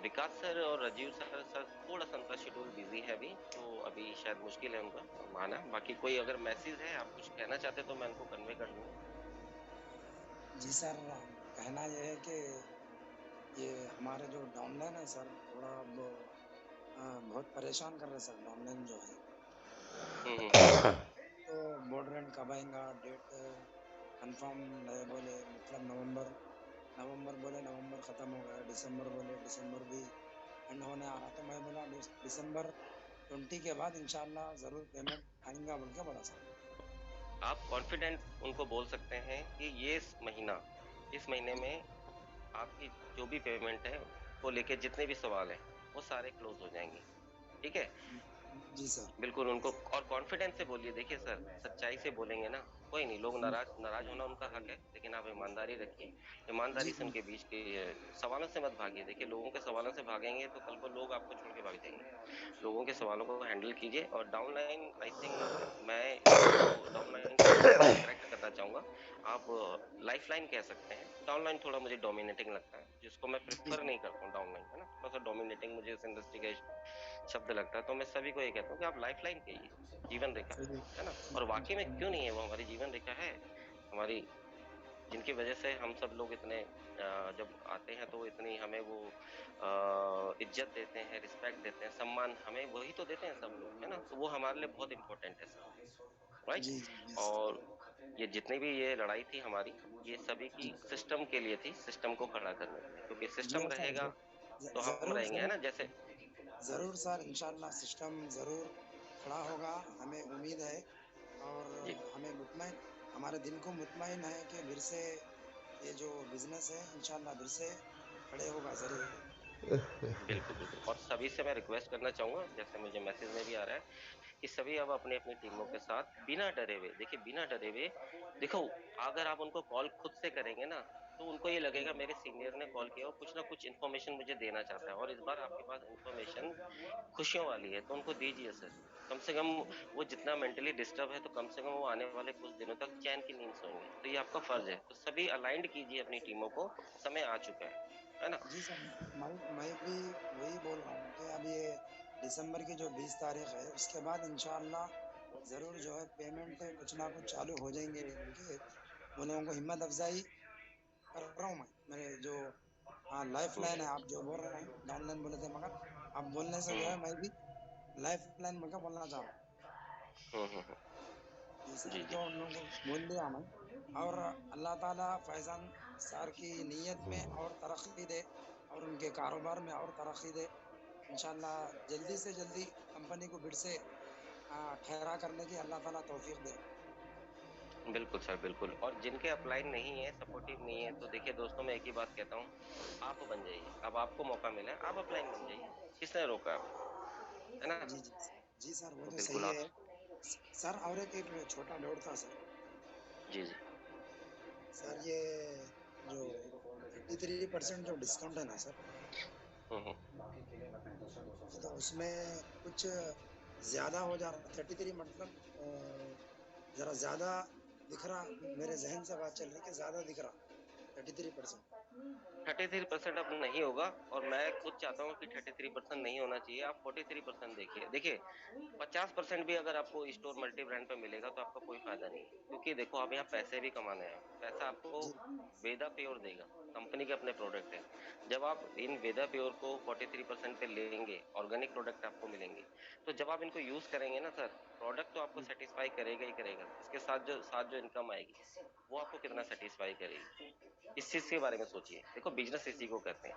विकास सर और राजीव सर थोड़ा सा उनका शेड्यूल बिजी है अभी, तो अभी शायद मुश्किल है उनका माना। बाकी कोई अगर मैसेज है, आप कुछ कहना चाहते तो मैं उनको कन्वे कर दूंगा। जी सर, कहना यह है कि ये हमारे जो डाउनलाइन है सर, थोड़ा अब बहुत परेशान कर रहे सर डाउनलाइन जो है। तो बोर्ड रेंट कब आएगा, डेट कंफर्म नहीं बोले, मतलब नवंबर बोले नवंबर ख़त्म हो गया, दिसंबर बोले दिसंबर भी एंड होने आ रहा। तो मैं बोला दिसंबर 20 के बाद इंशाल्लाह ज़रूर पेमेंट आएगा बोल के बोला सर। आप कॉन्फिडेंट उनको बोल सकते हैं कि इस महीने में आपकी जो भी पेमेंट है वो लेके जितने भी सवाल हैं वो सारे क्लोज हो जाएंगे। ठीक है, जी सर। बिल्कुल उनको और कॉन्फिडेंस से बोलिए। देखिए सर, सच्चाई से बोलेंगे ना, कोई नहीं, लोग नाराज होना उनका हक है, लेकिन आप ईमानदारी रखिए। ईमानदारी जी से उनके बीच के सवालों से मत भागिए। देखिए, लोगों के सवालों से भागेंगे तो कल को लोग आपको छोड़ के भाग जाएंगे। लोगों के सवालों को हैंडल कीजिए। और डाउनलाइन, आई थिंक मैं इसको डाउनलाइन को थोड़ा सा करेक्ट करना चाहूंगा। आप लाइफलाइन कह सकते हैं। डाउनलाइन थोड़ा मुझे डोमिनेटिंग लगता है, जिसको मैं प्रेफर नहीं करता हूँ। डाउनलाइन है ना, थोड़ा सा डोमिनेटिंग मुझे इस इंडस्ट्री का शब्द लगता है। तो मैं सभी को ये कहता हूँ कि आप लाइफलाइन कहिए, जीवन रेखा, है ना। और वाकई में क्यों नहीं है, वो हमारी जीवन रेखा है। हमारी, जिनकी वजह से हम सब लोग इतने जब आते हैं तो इतनी हमें वो इज्जत देते हैं, रिस्पेक्ट देते हैं, सम्मान हमें वही तो देते हैं सब लोग, है ना। तो वो हमारे लिए बहुत इंपॉर्टेंट है सर, राइट। जी जी और ये जितनी भी ये लड़ाई थी हमारी, ये सभी की सिस्टम के लिए थी, सिस्टम को खड़ा करने के लिए। क्योंकि जी सिस्टम सर, रहेगा तो हम जरूर रहेंगे, है जरूर ना। जैसे जरूर सर, इंशाल्लाह सिस्टम जरूर खड़ा होगा, हमें उम्मीद है। और जी हमें मुतमईन, हमारे दिल को मुतमईन है कि फिर से ये जो बिजनेस है इंशाल्लाह फिर से खड़े होगा जरूर। बिल्कुल बिल्कुल। और सभी से मैं रिक्वेस्ट करना चाहूंगा, जैसे मुझे मैसेज में भी आ रहा है कि सभी अब अपनी अपनी टीमों के साथ बिना डरे हुए, देखिए बिना डरे हुए, देखो अगर आप उनको कॉल खुद से करेंगे ना, तो उनको ये लगेगा मेरे सीनियर ने कॉल किया और कुछ ना कुछ इन्फॉर्मेशन मुझे देना चाहता है। और इस बार आपके पास इन्फॉर्मेशन खुशियों वाली है, तो उनको दीजिए सर। कम से कम वो जितना मेंटली डिस्टर्ब है, तो कम से कम वो आने वाले कुछ दिनों तक चैन की नींद सोएंगे। तो ये आपका फर्ज है। तो सभी अलाइंड कीजिए अपनी टीमों को, समय आ चुका है ना। जी सर, मैं भी वही बोल रहा हूँ कि अब ये दिसंबर की जो 20 तारीख है उसके बाद इंशाल्लाह जरूर जो है पेमेंट कुछ ना कुछ चालू हो जाएंगे बोल के उन लोगों को हिम्मत अफजाई कर रहा हूँ मैं। मेरे जो लाइफ लाइन है, आप जो बोल रहे हैं डाउनलाइन बोले थे, मगर आप बोलने से जो है मैं भी लाइफ लाइन बोलकर बोलना चाह रहा हूँ। हम्म। जी सर, जी जी। तो उन लोगों को बोल दिया मैं। और अल्लाह ताला फैजान सर की नीयत में और तरक्की दे, और उनके कारोबार में और तरक्की दे। इंशाल्लाह जल्दी से जल्दी कंपनी को फिर से ठहरा करने की अल्लाह ताला तौफीक दे। बिल्कुल सर, बिल्कुल। और जिनके अपलाइन नहीं है, सपोर्टिव नहीं है, तो देखिए दोस्तों, मैं एक ही बात कहता हूँ, आप बन जाइए। अब आपको मौका मिला है, आप अपलाइन बन जाइए। किसने रोका आपको, है ना। जी जी जी सर, वो तो तो बिल्कुल सही आप। है सर। और एक छोटा डाउट था सर। जी जी। सर ये जो 33% जो डिस्काउंट है ना सर, तो उसमें कुछ ज्यादा हो जा रहा 33 मतलब जरा ज्यादा दिख रहा, मेरे जहन से बात चल रही कि ज्यादा दिख रहा 33%। 33% अब नहीं होगा, और मैं खुद चाहता हूँ कि 33% नहीं होना चाहिए। आप 43% देखिए। देखिए 50% भी अगर आपको स्टोर मल्टी ब्रांड पे मिलेगा तो आपका कोई फायदा नहीं है, क्योंकि देखो आप यहाँ पैसे भी कमाने हैं। पैसा आपको जी वेदा प्योर देगा, कंपनी के अपने प्रोडक्ट है। जब आप इन वेदा प्योर को 43% पे लेंगे, ऑर्गेनिक प्रोडक्ट आपको मिलेंगे, तो जब आप इनको यूज करेंगे ना सर, प्रोडक्ट तो आपको सेटिस्फाई करेगा ही करेगा, इसके साथ जो इनकम आएगी वो आपको कितना सेटिस्फाई करेगी। इस चीज के बारे में सोचिए। देखो बिजनेस इसी को कहते हैं,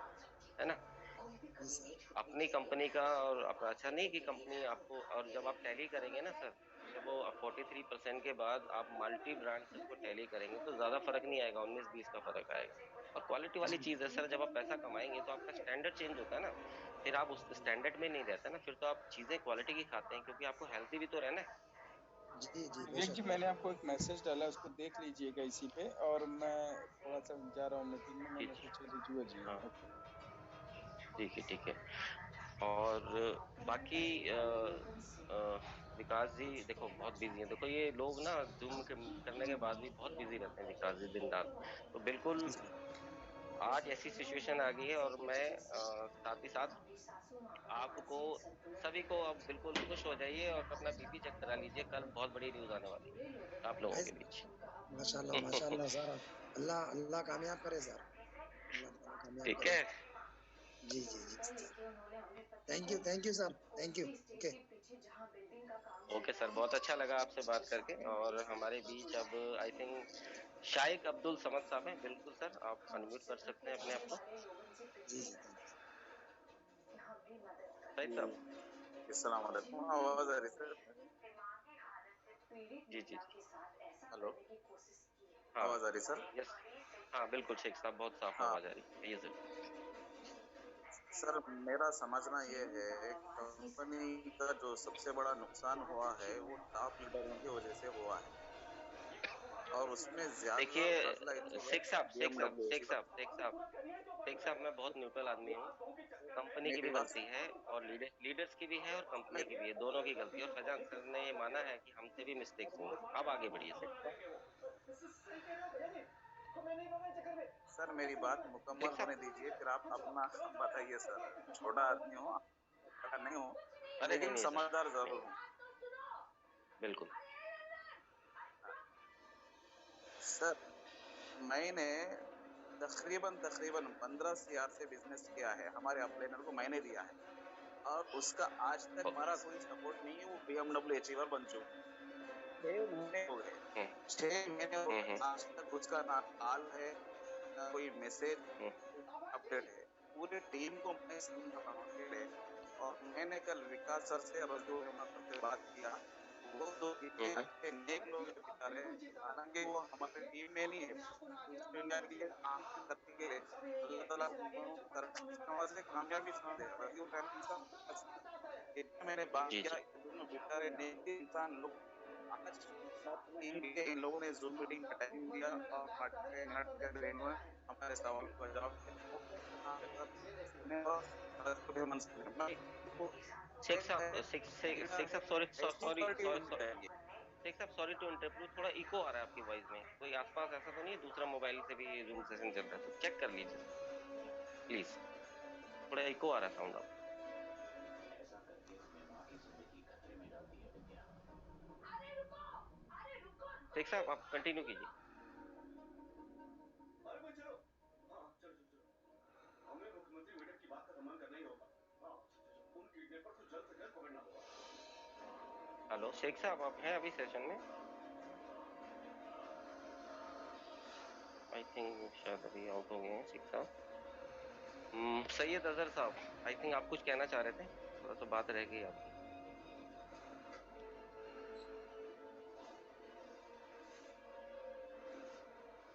है ना। जी सर। अपनी कंपनी का, और अपना अच्छा नहीं कि कंपनी आपको, और जब आप टैली करेंगे ना सर, जब वो 43% के बाद आप मल्टी ब्रांड सबको टैली करेंगे तो ज्यादा फर्क नहीं आएगा, 19-20 का फर्क आएगा। और क्वालिटी वाली चीज है सर, जब आप पैसा कमाएंगे तो आपका स्टैंडर्ड चेंज होता है ना, फिर आप उस स्टैंडर्ड में नहीं रहते ना, फिर तो आप चीजें क्वालिटी की खाते हैं, क्योंकि आपको हेल्थी भी तो रहना है। जी जी विवेक जी, बेशक। मैंने आपको एक मैसेज डाला, उसको देख लीजिएगा इसी पे, और मैं थोड़ा सा जा रहा हूँ मीटिंग में, ठीक मैंने है, सोचा रिजुआ जी। हाँ ओके। ठीक है, ठीक है। और बाकी विकास जी देखो बहुत बिजी हैं। देखो ये लोग ना जूम करने के बाद भी बहुत बिजी रहते हैं विकास जी, दिन रात। तो बिल्कुल जी सर। आज ऐसी सिचुएशन आ गई है, और मैं साथ ही साथ आपको सभी को अब बिल्कुल खुश हो जाइए और अपना बीपी चेक करा लीजिए, कल बहुत बड़ी न्यूज आने वाली है आप लोगों के बीच। माशाल्लाह सर। अल्लाह अल्लाह कामयाब करे सर, अल्लाह ताला कामयाब ठीक करे। है, जी जी जी sir. Thank you sir, thank you. Okay. Okay sir, बहुत अच्छा लगा आपसे बात करके। और हमारे बीच अब आई थिंक शाइक अब्दुल समद साहब हैं। बिल्कुल सर, आप अनम्यूट कर सकते हैं अपने आप को। जी जी थैंक शाइक साहब। अस्सलाम वालेकुम, आवाज आ रही सर? जी जी जी, हेलो, हाँ आवाज आ रही सर? यस, हाँ बिल्कुल शेख साहब, बहुत साफ हाँ आवाज आ रही है। ये सर। सर, मेरा समझना ये है, कंपनी का जो सबसे बड़ा नुकसान हुआ है वो टॉप लीडरों की वजह से हुआ है, और उसमें ज्यादातर फजला देखिए इसी शेख साहब, शेख साहब, BMW शेख एसी का। साहब, शेख साहब, शेख साहब, मैं बहुत न्यूट्रल आदमी हूँ। कंपनी की मेरी भी बात, गलती है, और लीडर्स की भी है, और कंपनी की भी है, दोनों की गलती है। और फैजान सर ने ये माना है कि हमसे भी मिस्टेक्स हुई। अब आगे बढ़िए सर। सर मेरी बात शेख मुकम्मल होने साहब, दीजिए, फिर आप अपना बताइए सर। छोटा आदमी हूँ, बड़ा नहीं हूँ, अरे नहीं लेकिन नहीं सर, समझदार नहीं, जरूर हूँ। बिल्कुल। सर मैंने तकरीबन तकरीबन 15 सीआर से बिजनेस किया है, हमारे अपलाइनर को मैंने दिया है, और उसका आज तक ओ, हमारा कोई सपोर्ट नहीं है। वो BMW अचीवर बन चुका है, 6 महीने हो गए, हम्म, 6 महीने हो हम्म, गए, आज तक उसका ना कॉल है, ना कोई मैसेज, हम्म, अपडेट है। पूरी टीम को मैं समझा रहा हूँ अकेले, और मैंने कल विकास सर से, रजू अहमद सर से बात किया। वो तो इतने हम्म, अच्छे नेक लोग हैं बेचारे, हालांकि वो हमारे टीम में नहीं है, पूरी दुनिया के लिए काम करने के लिए अल्लाह ताला उनको तरक्की समझ, कामयाबी समझ दे। रजू अहमद साहब, इतना मैंने बात जी किया, जी ये दोनों बेचारे नेक इंसान लोग। आज टीम के इन लोगों ने जूम मीटिंग का टाइम दिया, और 45 मिनट के अंदर इन्होंने हमारे सवाल का जवाब दिया। शेख साहब, शेख साहब, सॉरी सॉरी सॉरी चाहिए। शेख साहब, सॉरी टू इंटरप्ट, थोड़ा इको आ रहा है आपकी वॉइस में। कोई आसपास ऐसा तो नहीं है दूसरा मोबाइल से भी जूम सेशन चल रहा है? तो चेक कर लीजिए प्लीज, थोड़ा इको आ रहा है साउंड आप। शेख साहब आप कंटिन्यू कीजिए। हेलो शेख साहब, आप हैं अभी सेशन में? आई थिंक शायद अभी आउट हो गए हैं शेख साहब। सैयद अजहर साहब, आई थिंक आप कुछ कहना चाह रहे थे, थोड़ा सा बात रह गई आपकी।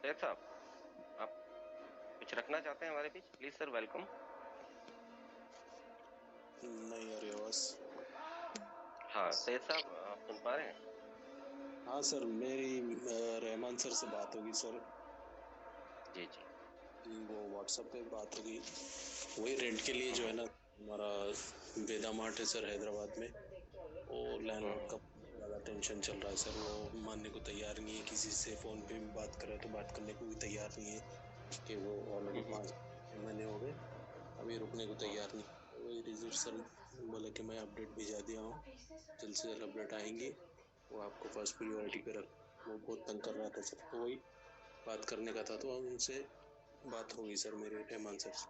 सैयद साहब, आप कुछ रखना चाहते हैं हमारे बीच? Please sir, welcome. नहीं आ रही आवाज। हाँ सैयद साहब, आप सुन पा रहे हैं? हाँ सर, मेरी रहमान सर से बात होगी सर। जी जी, वो व्हाट्सएप पे बात होगी, वही रेंट के लिए जो है ना हमारा वेदा मार्ट है सर हैदराबाद में, वो लैंडलॉर्ड का ज़्यादा टेंशन चल रहा है सर। वो मानने को तैयार नहीं है, किसी से फ़ोन पे भी बात करे तो बात करने को भी तैयार नहीं है कि वो ऑलरेडी 5 महीने हो गए, अभी रुकने को तैयार नहीं। वही रिजर्व सर बोले कि मैं अपडेट भिजा दिया हूँ, जल्द से जल्द अपडेट आएंगी, वो आपको फर्स्ट प्रायोरिटी पे रख। वो बहुत तंग कर रहा था सर, तो वही बात करने का था, तो उनसे बात होगी सर मेरे रहमान सर से।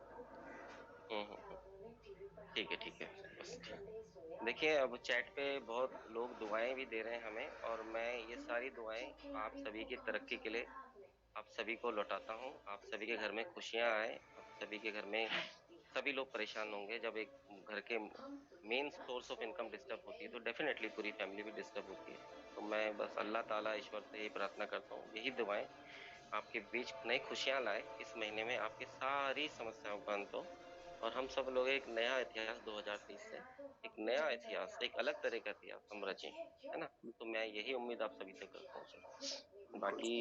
ठीक है ठीक है। बस देखिए, अब चैट पे बहुत लोग दुआएं भी दे रहे हैं हमें, और मैं ये सारी दुआएं आप सभी की तरक्की के लिए आप सभी को लौटाता हूँ। आप सभी के घर में खुशियाँ आए, आप सभी के घर में सभी लोग परेशान होंगे। जब एक घर के main source of income disturb होती है तो डेफिनेटली पूरी फैमिली भी डिस्टर्ब होती है। तो मैं बस अल्लाह ताला ईश्वर से यही प्रार्थना करता हूँ, यही दुआएं आपके बीच नई खुशियाँ लाए, इस महीने में आपकी सारी समस्याओं का अंत हो, और हम सब लोग एक नया इतिहास 2023 से, एक नया इतिहास, एक अलग तरह का इतिहास हम रचें, है ना। तो मैं यही उम्मीद आप सभी से करता हूँ सर। बाकी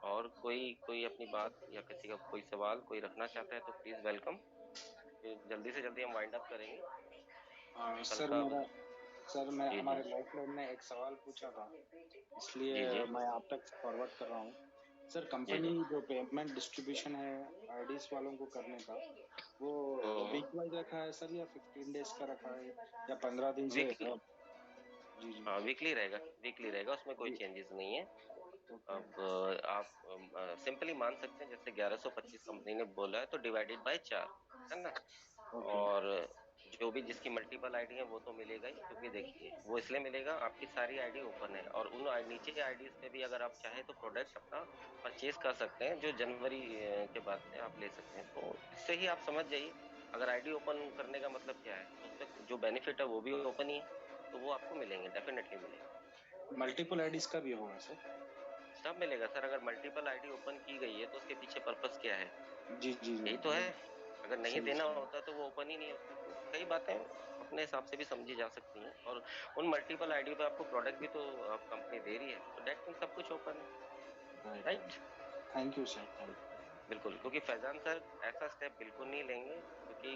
और कोई अपनी बात या किसी का कोई सवाल कोई रखना चाहता है तो प्लीज वेलकम। फिर जल्दी से जल्दी हम वाइंड अप करेंगे। कल सर का मैं जी हमारे जी लाइफलाइन ने एक सवाल पूछा था, जी इसलिए जी मैं आप तक फॉरवर्ड कर रहा हूँ। सर, जी कंपनी जी जो पेमेंट डिस्ट्रीब्यूशन है आईडीज वालों को करने का, वो वीक वाइज रखा है सर, या 15 डेज का रखा है, या 15 दिन से वीकली, जी जी हाँ वीकली रहेगा, उसमें कोई जी चेंजेस नहीं है। ओके अब आप सिंपली मान सकते हैं, जैसे 1125 कंपनी ने बोला है तो डिवाइडेड बाय 4, है ना। ओके और जो भी जिसकी मल्टीपल आईडी है वो तो मिलेगा ही, क्योंकि देखिए वो इसलिए मिलेगा, आपकी सारी आईडी ओपन है, और उन नीचे के आईडीज पे भी अगर आप चाहें तो प्रोडक्ट अपना परचेज कर सकते हैं, जो जनवरी के बाद से आप ले सकते हैं। तो इससे ही आप समझ जाइए, अगर आईडी ओपन करने का मतलब क्या है, तो उसमें जो बेनिफिट है वो भी ओपन ही है, तो वो आपको मिलेंगे, डेफिनेटली मिलेंगे। मल्टीपल आईडीज का भी होगा सर? सब मिलेगा सर। अगर मल्टीपल आईडी ओपन की गई है तो उसके पीछे पर्पस क्या है, जी जी यही तो जी है। अगर नहीं सही देना सही होता तो वो ओपन ही नहीं होती। तो कई बातें अपने हिसाब से भी समझी जा सकती हैं, और उन मल्टीपल आईडी पे आपको प्रोडक्ट भी तो कंपनी दे रही है, तो डेट मीन सब कुछ ओपन है, right right. Right. Thank you sir, thank बिल्कुल, क्योंकि फैजान सर ऐसा स्टेप बिल्कुल नहीं लेंगे, क्योंकि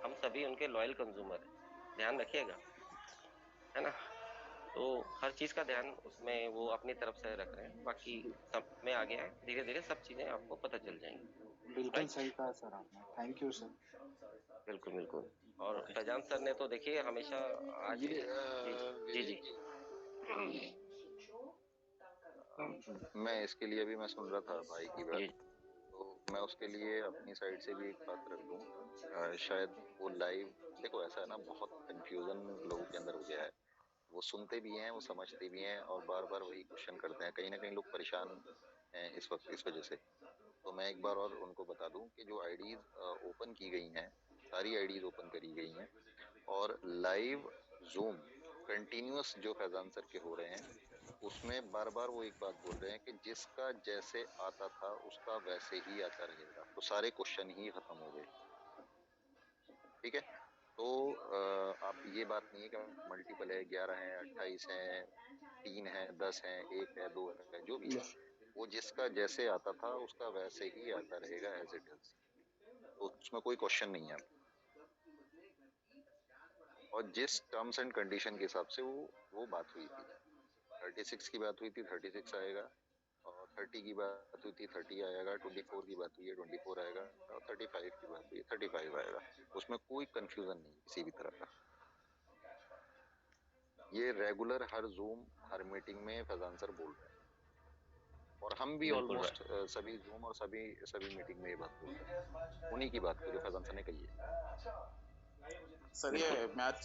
हम सभी उनके लॉयल कंज्यूमर हैं, ध्यान रखिएगा, है ना। तो हर चीज का ध्यान उसमें वो अपनी तरफ से रख रहे हैं। बाकी यू। सब में आगे आए, धीरे धीरे सब चीजें आपको पता चल जाएंगी, बिल्कुल राइट। सही कहा सर आपने, थैंक यू सर। बिल्कुल बिल्कुल। और ओके फैजान सर ने तो देखिए हमेशा आज ये जी जी विवेक जी जी, मैं इसके लिए भी मैं सुन रहा था भाई की बात, जी तो मैं उसके लिए अपनी साइड से भी एक बात रख दूं। शायद वो लाइव, देखो ऐसा है ना, बहुत कंफ्यूजन लोगों के अंदर हो गया है। वो सुनते भी हैं, वो समझते भी हैं, और बार बार वही क्वेश्चन करते हैं। कहीं ना कहीं लोग परेशान हैं इस वक्त इस वजह से। तो मैं एक बार और उनको बता दूं कि जो आईडीज ओपन की गई हैं, सारी आईडीज ओपन करी गई हैं, और लाइव जूम कंटिन्यूअस जो फैजान सर के हो रहे हैं, उसमें बार बार वो एक बात बोल रहे हैं कि जिसका जैसे आता था उसका वैसे ही आता रहेगा। तो सारे क्वेश्चन ही खत्म हो गए, ठीक है। तो आप ये बात नहीं है कि मल्टीपल है, 11 है, 28 है, 3 है, 10 है, 1 है, 2 है, जो भी है, वो जिसका जैसे आता था उसका वैसे ही आता रहेगा, एज इट इज। तो उसमें कोई क्वेश्चन नहीं है। और जिस टर्म्स एंड कंडीशन के हिसाब से वो बात हुई थी, 36 की बात हुई थी, 36 आएगा, और 30 की बात हुई थी, 30 आएगा, 24 की बात हुई है, 24 आएगा, और 35 की बात हुई है, 35 आएगा। उसमें कोई कंफ्यूजन नहीं किसी भी तरह का। ये रेगुलर हर जूम हर मीटिंग में फैजान सर बोल रहे हैं, और हम भी बिल्कुल ऑलमोस्ट राइट। सभी जूम और सभी सभी मीटिंग में ये बात बोल रहे हैं, उन्हीं की बात को जो फैजान सर ने कही है। सर ये बिल्कुल मैच,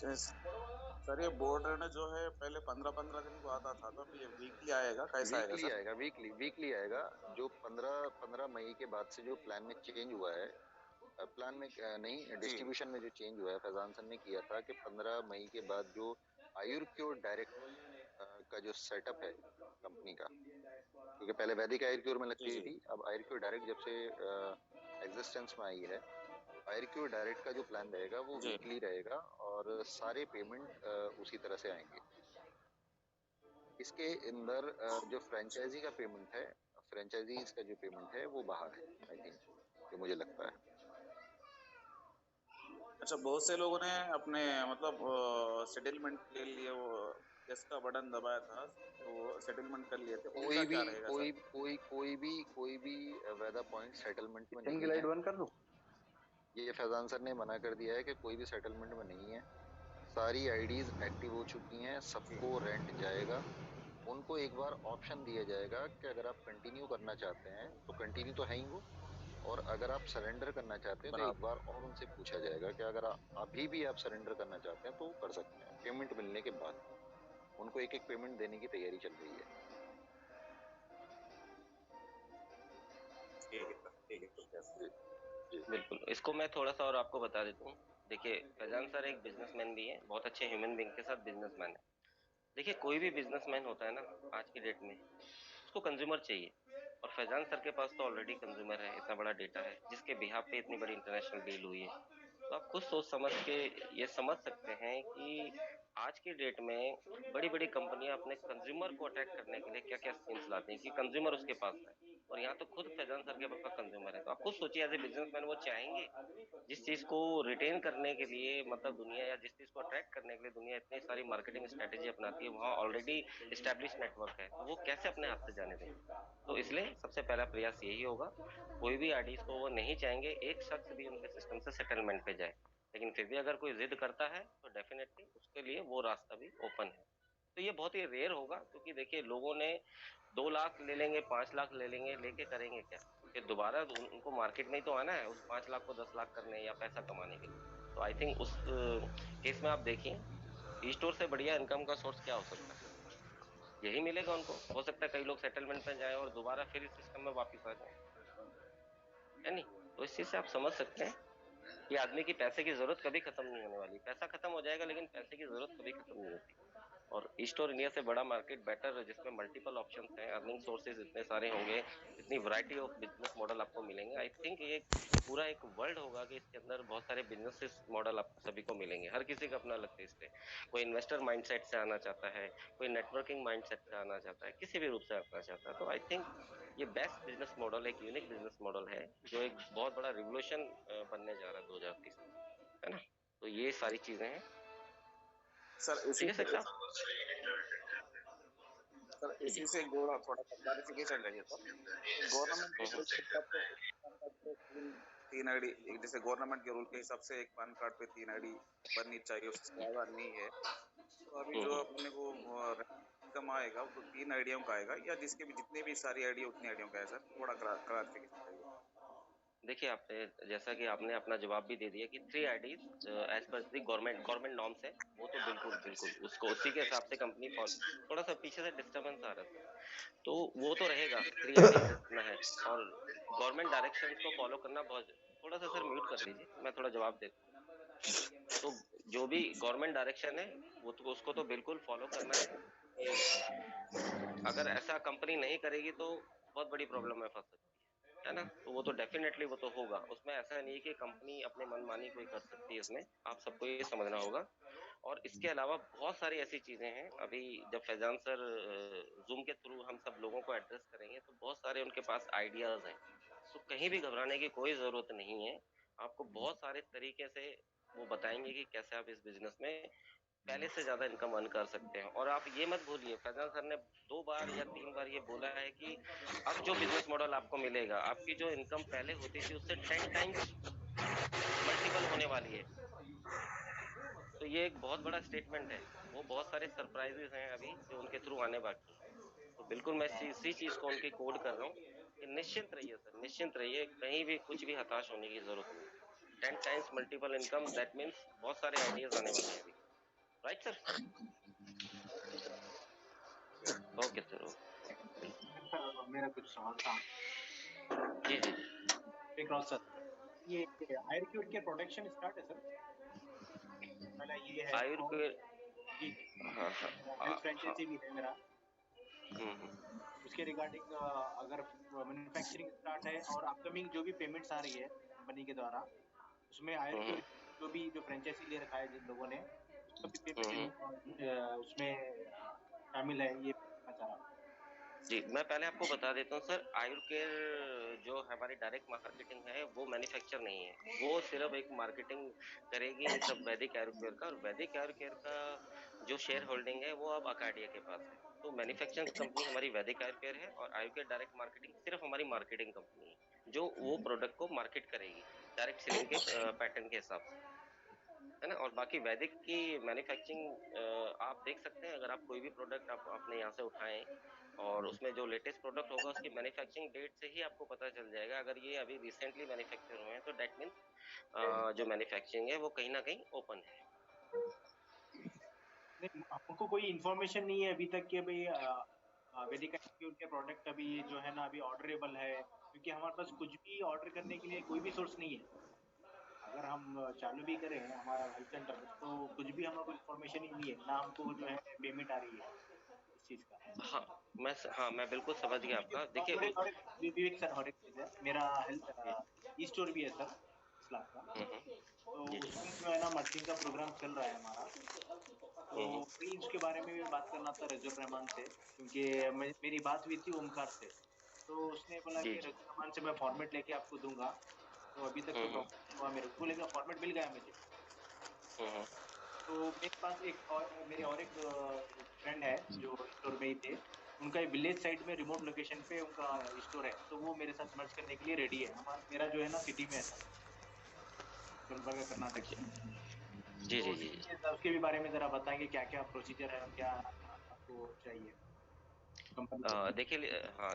सर ये बोर्ड ने जो है पहले 15-15 दिन को आता था, तो अब ये वीकली आएगा, कैसा आएगा वीकली सर? आएगा, वीकली वीकली आएगा। जो 15 मई के बाद से जो प्लान में चेंज हुआ है, प्लान में नहीं, जी डिस्ट्रीब्यूशन में जो चेंज हुआ है, फैजान सर ने किया था कि 15 मई के बाद जो आयुर्क्योर डायरेक्ट का जो सेटअप है कंपनी का, क्योंकि पहले वैदिक आयुर्क्योर में जी लगती जी थी, अब आयुर्क्योर डायरेक्ट जब से एग्जिस्टेंस में आई है, आयुर्क्योर डायरेक्ट का जो प्लान रहेगा वो जी वीकली रहेगा, और सारे पेमेंट उसी तरह से आएंगे। इसके अंदर जो फ्रेंचाइजी का पेमेंट है, फ्रेंचाइजीज का जो पेमेंट है वो बाहर है, आई थिंक। ये मुझे लगता है। अच्छा, बहुत से लोगों ने अपने मतलब सेटलमेंट के लिए वो यस का बटन दबाया था, तो सेटलमेंट कर लिए थे, उनका क्या रहेगा सर? कोई भी वेदर पॉइंट सेटलमेंट में किचन की नहीं लाइट है। बंद कर दूं? ये फैजान सर ने मना कर दिया है कि कोई भी सेटलमेंट में नहीं है। सारी आईडीज एक्टिव हो चुकी हैं, सबको रेंट जाएगा। उनको एक बार ऑप्शन दिया जाएगा कि अगर आप कंटिन्यू करना चाहते हैं तो कंटिन्यू तो है ही वो, और अगर आप सरेंडर करना चाहते हैं तो एक बार और उनसे पूछा जाएगा कि अगर अभी भी आप सरेंडर करना चाहते हैं तो कर सकते हैं, पेमेंट मिलने के बाद। उनको एक एक पेमेंट देने की तैयारी चल रही है। ठीक है तो कैसे? बिल्कुल, इसको मैं थोड़ा सा और आपको बता देता हूँ। देखिए, फैजान सर एक बिजनेसमैन भी है, बहुत अच्छे ह्यूमन बीइंग के साथ बिजनेसमैन है। देखिए, कोई भी बिजनेसमैन होता है ना आज की डेट में, उसको कंज्यूमर चाहिए, और फैजान सर के पास तो ऑलरेडी कंज्यूमर है, इतना बड़ा डेटा है, जिसके बिहाफ पे इतनी बड़ी इंटरनेशनल डील हुई है। तो आप खुद सोच समझ के ये समझ सकते हैं कि आज की डेट में बड़ी बड़ी कंपनियां अपने कंज्यूमर को अट्रैक्ट करने के लिए क्या क्या स्कीम्स लाती हैं कि कंज्यूमर उसके पास है। और यहाँ तो खुद फैजान सर के पास कंज्यूमर है, तो आप खुद सोचिए एज ए बिजनेसमैन वो चाहेंगे जिस चीज को रिटेन करने के लिए, मतलब दुनिया, या जिस चीज को अट्रैक्ट करने के लिए दुनिया इतनी सारी मार्केटिंग स्ट्रेटेजी अपनाती है, वहाँ ऑलरेडी एस्टेब्लिश नेटवर्क है, तो वो कैसे अपने हाथ से जाने देंगे। तो इसलिए सबसे पहला प्रयास यही होगा, कोई भी आरडीज को वो नहीं चाहेंगे एक शख्स भी उनके सिस्टम से सेटलमेंट पे जाए। लेकिन फिर भी अगर कोई जिद करता है तो डेफिनेटली उसके लिए वो रास्ता भी ओपन है। तो ये बहुत ही रेयर होगा, क्योंकि देखिए लोगों ने 2 लाख ले लेंगे, 5 लाख ले लेंगे, लेके करेंगे क्या? फिर दोबारा उनको मार्केट में ही तो आना है उस 5 लाख को 10 लाख करने या पैसा कमाने के लिए। तो आई थिंक उस केस में आप देखिए, ई स्टोर से बढ़िया इनकम का सोर्स क्या हो सकता है? यही मिलेगा उनको। हो सकता है कई लोग सेटलमेंट में जाएं और दोबारा फिर इस सिस्टम में वापस आ जाएं, है नहीं? तो इस चीज से आप समझ सकते हैं कि आदमी की पैसे की जरूरत कभी खत्म नहीं होने वाली। पैसा खत्म हो जाएगा लेकिन पैसे की जरूरत कभी खत्म नहीं होती। और ईस्ट और इंडिया से बड़ा मार्केट बेटर, जिसमें मल्टीपल ऑप्शंस हैं, अर्निंग सोर्सेज इतने सारे होंगे, इतनी वैरायटी ऑफ बिजनेस मॉडल आपको मिलेंगे। आई थिंक ये पूरा एक वर्ल्ड होगा कि इसके अंदर बहुत सारे बिजनेस मॉडल आपको सभी को मिलेंगे। हर किसी का अपना अलग टेस्ट है। कोई इन्वेस्टर माइंडसेट से आना चाहता है, कोई नेटवर्किंग माइंडसेट से आना चाहता है, किसी भी रूप से आना चाहता है। तो आई थिंक ये बेस्ट बिजनेस मॉडल, एक यूनिक बिजनेस मॉडल है, जो एक बहुत बड़ा रिवोल्यूशन बनने जा रहा है 2030 में, है ना? तो ये सारी चीजें हैं। सर ठीक है सर। इसी से जोड़ा थोड़ा सा क्लैरिफिकेशन चाहिए था। गवर्नमेंट के रूल के हिसाब से तीन आईडी, जैसे गवर्नमेंट के रूल के हिसाब से एक पैन कार्ड पे 3 आईडी बननी चाहिए, उससे ज्यादा नहीं है। तो अभी जो अपने को इनकम आएगा वो 3 आईडियों का आएगा, या जिसके भी जितनी भी सारी आईडी उतनी आईडियों का है सर? थोड़ा क्लैरिफिकेशन चाहिए। देखिए, आपने जैसा कि आपने अपना जवाब भी दे दिया कि 3 आईडीज एज पर दी गवर्नमेंट नॉर्म्स है, वो तो बिल्कुल बिल्कुल उसको उसी के हिसाब से कंपनी फॉलो। थोड़ा सा पीछे से डिस्टरबेंस आ रहा था, तो वो तो रहेगा 3 आईडीज जितना है, और गवर्नमेंट डायरेक्शंस को फॉलो करना बहुत। थोड़ा सा सर म्यूट कर लीजिए, मैं थोड़ा जवाब देता हूँ। तो जो भी गवर्नमेंट डायरेक्शन है वो तो उसको तो बिल्कुल फॉलो करना है। अगर ऐसा कंपनी नहीं करेगी तो बहुत बड़ी प्रॉब्लम में फंस सकती है ना? तो वो तो डेफिनेटली वो तो होगा, उसमें ऐसा नहीं है कि कंपनी अपने मनमानी कोई कर सकती है, इसमें आप सबको ये समझना होगा। और इसके अलावा बहुत सारी ऐसी चीजें हैं, अभी जब फैजान सर जूम के थ्रू हम सब लोगों को एड्रेस करेंगे तो बहुत सारे उनके पास आइडियाज हैं, तो कहीं भी घबराने की कोई जरूरत नहीं है। आपको बहुत सारे तरीके से वो बताएंगे कि कैसे आप इस बिजनेस में पहले से ज्यादा इनकम अर्न कर सकते हैं। और आप ये मत भूलिए, फैजान सर ने 2 बार या 3 बार ये बोला है कि अब जो बिजनेस मॉडल आपको मिलेगा, आपकी जो इनकम पहले होती थी उससे 10 टाइम्स मल्टीपल होने वाली है। तो ये एक बहुत बड़ा स्टेटमेंट है। वो बहुत सारे सरप्राइजेस हैं अभी जो उनके थ्रू आने बाकी हैं। तो बिल्कुल मैं इसी चीज को उनकी कोड कर रहा हूँ कि निश्चिंत रहिए सर, निश्चिंत रहिए, कहीं भी कुछ भी हताश होने की जरूरत नहीं। 10 times multiple income, that means बहुत सारे आइडियाज आने वाले हैं अभी। Right sir? ओके सर, मेरा कुछ सवाल था। जी जी एक और सर, ये आयुर्वेद के प्रोटेक्शन स्टार्ट है सर? पहला ये है आयुर्वेद, जी हाँ फ्रेंचाइजी भी है मेरा। उसके रिगार्डिंग अगर मैन्युफैक्चरिंग स्टार्ट है और अपकमिंग जो भी पेमेंट्स आ रही है कंपनी के द्वारा, उसमें आयुर्वेद जो भी जो फ्रेंचाइजी ले रखा है जिन लोगों ने, उसका भी पेमेंट उसमें शामिल है, ये पूछना चाह रहा हूं। जी, मैं पहले आपको बता देता हूँ सर, आयुर केयर जो हमारी डायरेक्ट मार्केटिंग है वो मैन्युफैक्चर नहीं है, वो सिर्फ एक मार्केटिंग करेगी इन सब वैदिक आयुर केयर का, और वैदिक आयुर केयर का जो शेयर होल्डिंग है वो अब अकाडिया के पास है। तो मैन्युफैक्चरिंग कंपनी हमारी वैदिक आयुर केयर है और आयुर केयर डायरेक्ट मार्केटिंग सिर्फ हमारी मार्केटिंग कंपनी है जो वो प्रोडक्ट को मार्केट करेगी डायरेक्ट सेलिंग के पैटर्न के हिसाब से, है ना। और बाकी वैदिक की मैन्युफैक्चरिंग आप देख सकते हैं, अगर आप कोई भी प्रोडक्ट आप अपने यहाँ से उठाएं और उसमें जो लेटेस्ट प्रोडक्ट होगा उसकी मैन्युफैक्चरिंग डेट से ही आपको पता चल जाएगा। अगर ये अभी रिसेंटली मैन्युफैक्चर हुए हैं तो डेट मीन्स जो मैन्युफैक्चरिंग है वो कहीं ना कहीं ओपन है। नहीं, हमको कोई इन्फॉर्मेशन नहीं है अभी तक कि भाई वैदिक आयुर्वेद के प्रोडक्ट अभी जो है ना अभी ऑर्डरेबल है, क्योंकि हमारे पास कुछ भी ऑर्डर करने के लिए कोई भी सोर्स नहीं है। अगर हम चालू भी करें हमारा हेल्थ सेंटर तो कुछ भी हमको इन्फॉर्मेशन ही नहीं है, ना हमको जो है पेमेंट आ रही है इस चीज का। हाँ मैं बिल्कुल समझ गया आपका। देखिए और एक विवेक सर, और एक चीज है, मेरा हेल्थ ई स्टोर भी है सर 10 लाख का, तो उसमें जो है ना मार्केटिंग का प्रोग्राम चल रहा है हमारा, तो वही उसके बारे में भी बात करना था रजूर रहमान से, क्योंकि मेरी बात हुई थी ओमकार से, तो उसने बोला कि रजूर रहमान से मैं फॉर्मेट लेके आपको दूंगा, तो अभी तक तो प्रॉब्लम हुआ मेरे को, लेकिन फॉर्मेट मिल गया मुझे। तो मेरे पास एक और मेरे और एक फ्रेंड है जो स्टोर में ही थे, उनका विलेज साइड में रिमोट लोकेशन पे उनका स्टोर है, तो वो मेरे साथ मर्ज करने के लिए रेडी है। हमारा मेरा जो है ना सिटी में है सर, गुलबर्गा कर्नाटक में। जी तो जी जी उसके भी बारे में जरा बताएंगे क्या क्या प्रोसीजर है और क्या आपको चाहिए कंपनी से।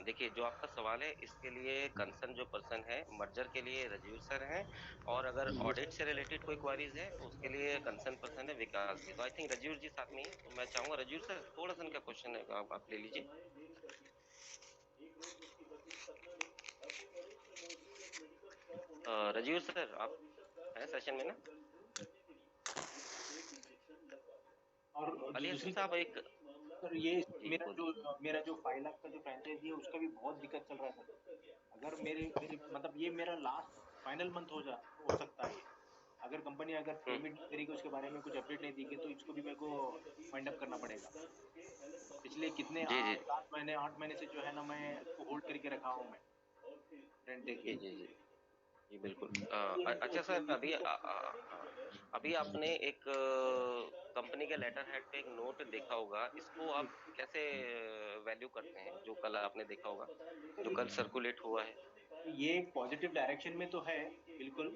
देखिए जो आपका सवाल है इसके लिए कंसर्न जो पर्सन है मर्जर के लिए रजीव सर हैं, और अगर ऑडिट से रिलेटेड कोई क्वारीज है तो उसके लिए कंसर्न पर्सन है विकास जी। तो आई थिंक रजीव जी साथ में ही है, तो मैं चाहूंगा रजीव सर थोड़ा सा इनका क्वेश्चन है आप ले लीजिए। रजीव सर आप हैं सेशन में ना? और अली साहब एक सर ये मेरा जो 5 लाख का जो फ्रेंचाइजी है उसका भी बहुत दिक्कत चल रहा है सर। अगर मेरे मतलब ये मेरा लास्ट फाइनल मंथ हो सकता है ये। अगर कंपनी अगर पेमेंट करेगी उसके बारे में कुछ अपडेट नहीं देगी तो इसको भी मेरे को फाइंड अप करना पड़ेगा। पिछले कितने 8 महीने से जो है ना मैं इसको होल्ड करके रखा हूँ मैं रेंट देके। जी बिल्कुल। अच्छा सर अभी आपने एक कंपनी के लेटर हेड पे एक नोट देखा होगा, इसको आप कैसे वैल्यू करते हैं जो कल आपने देखा होगा, जो कल सर्कुलेट हुआ है? ये एक पॉजिटिव डायरेक्शन में तो है बिल्कुल,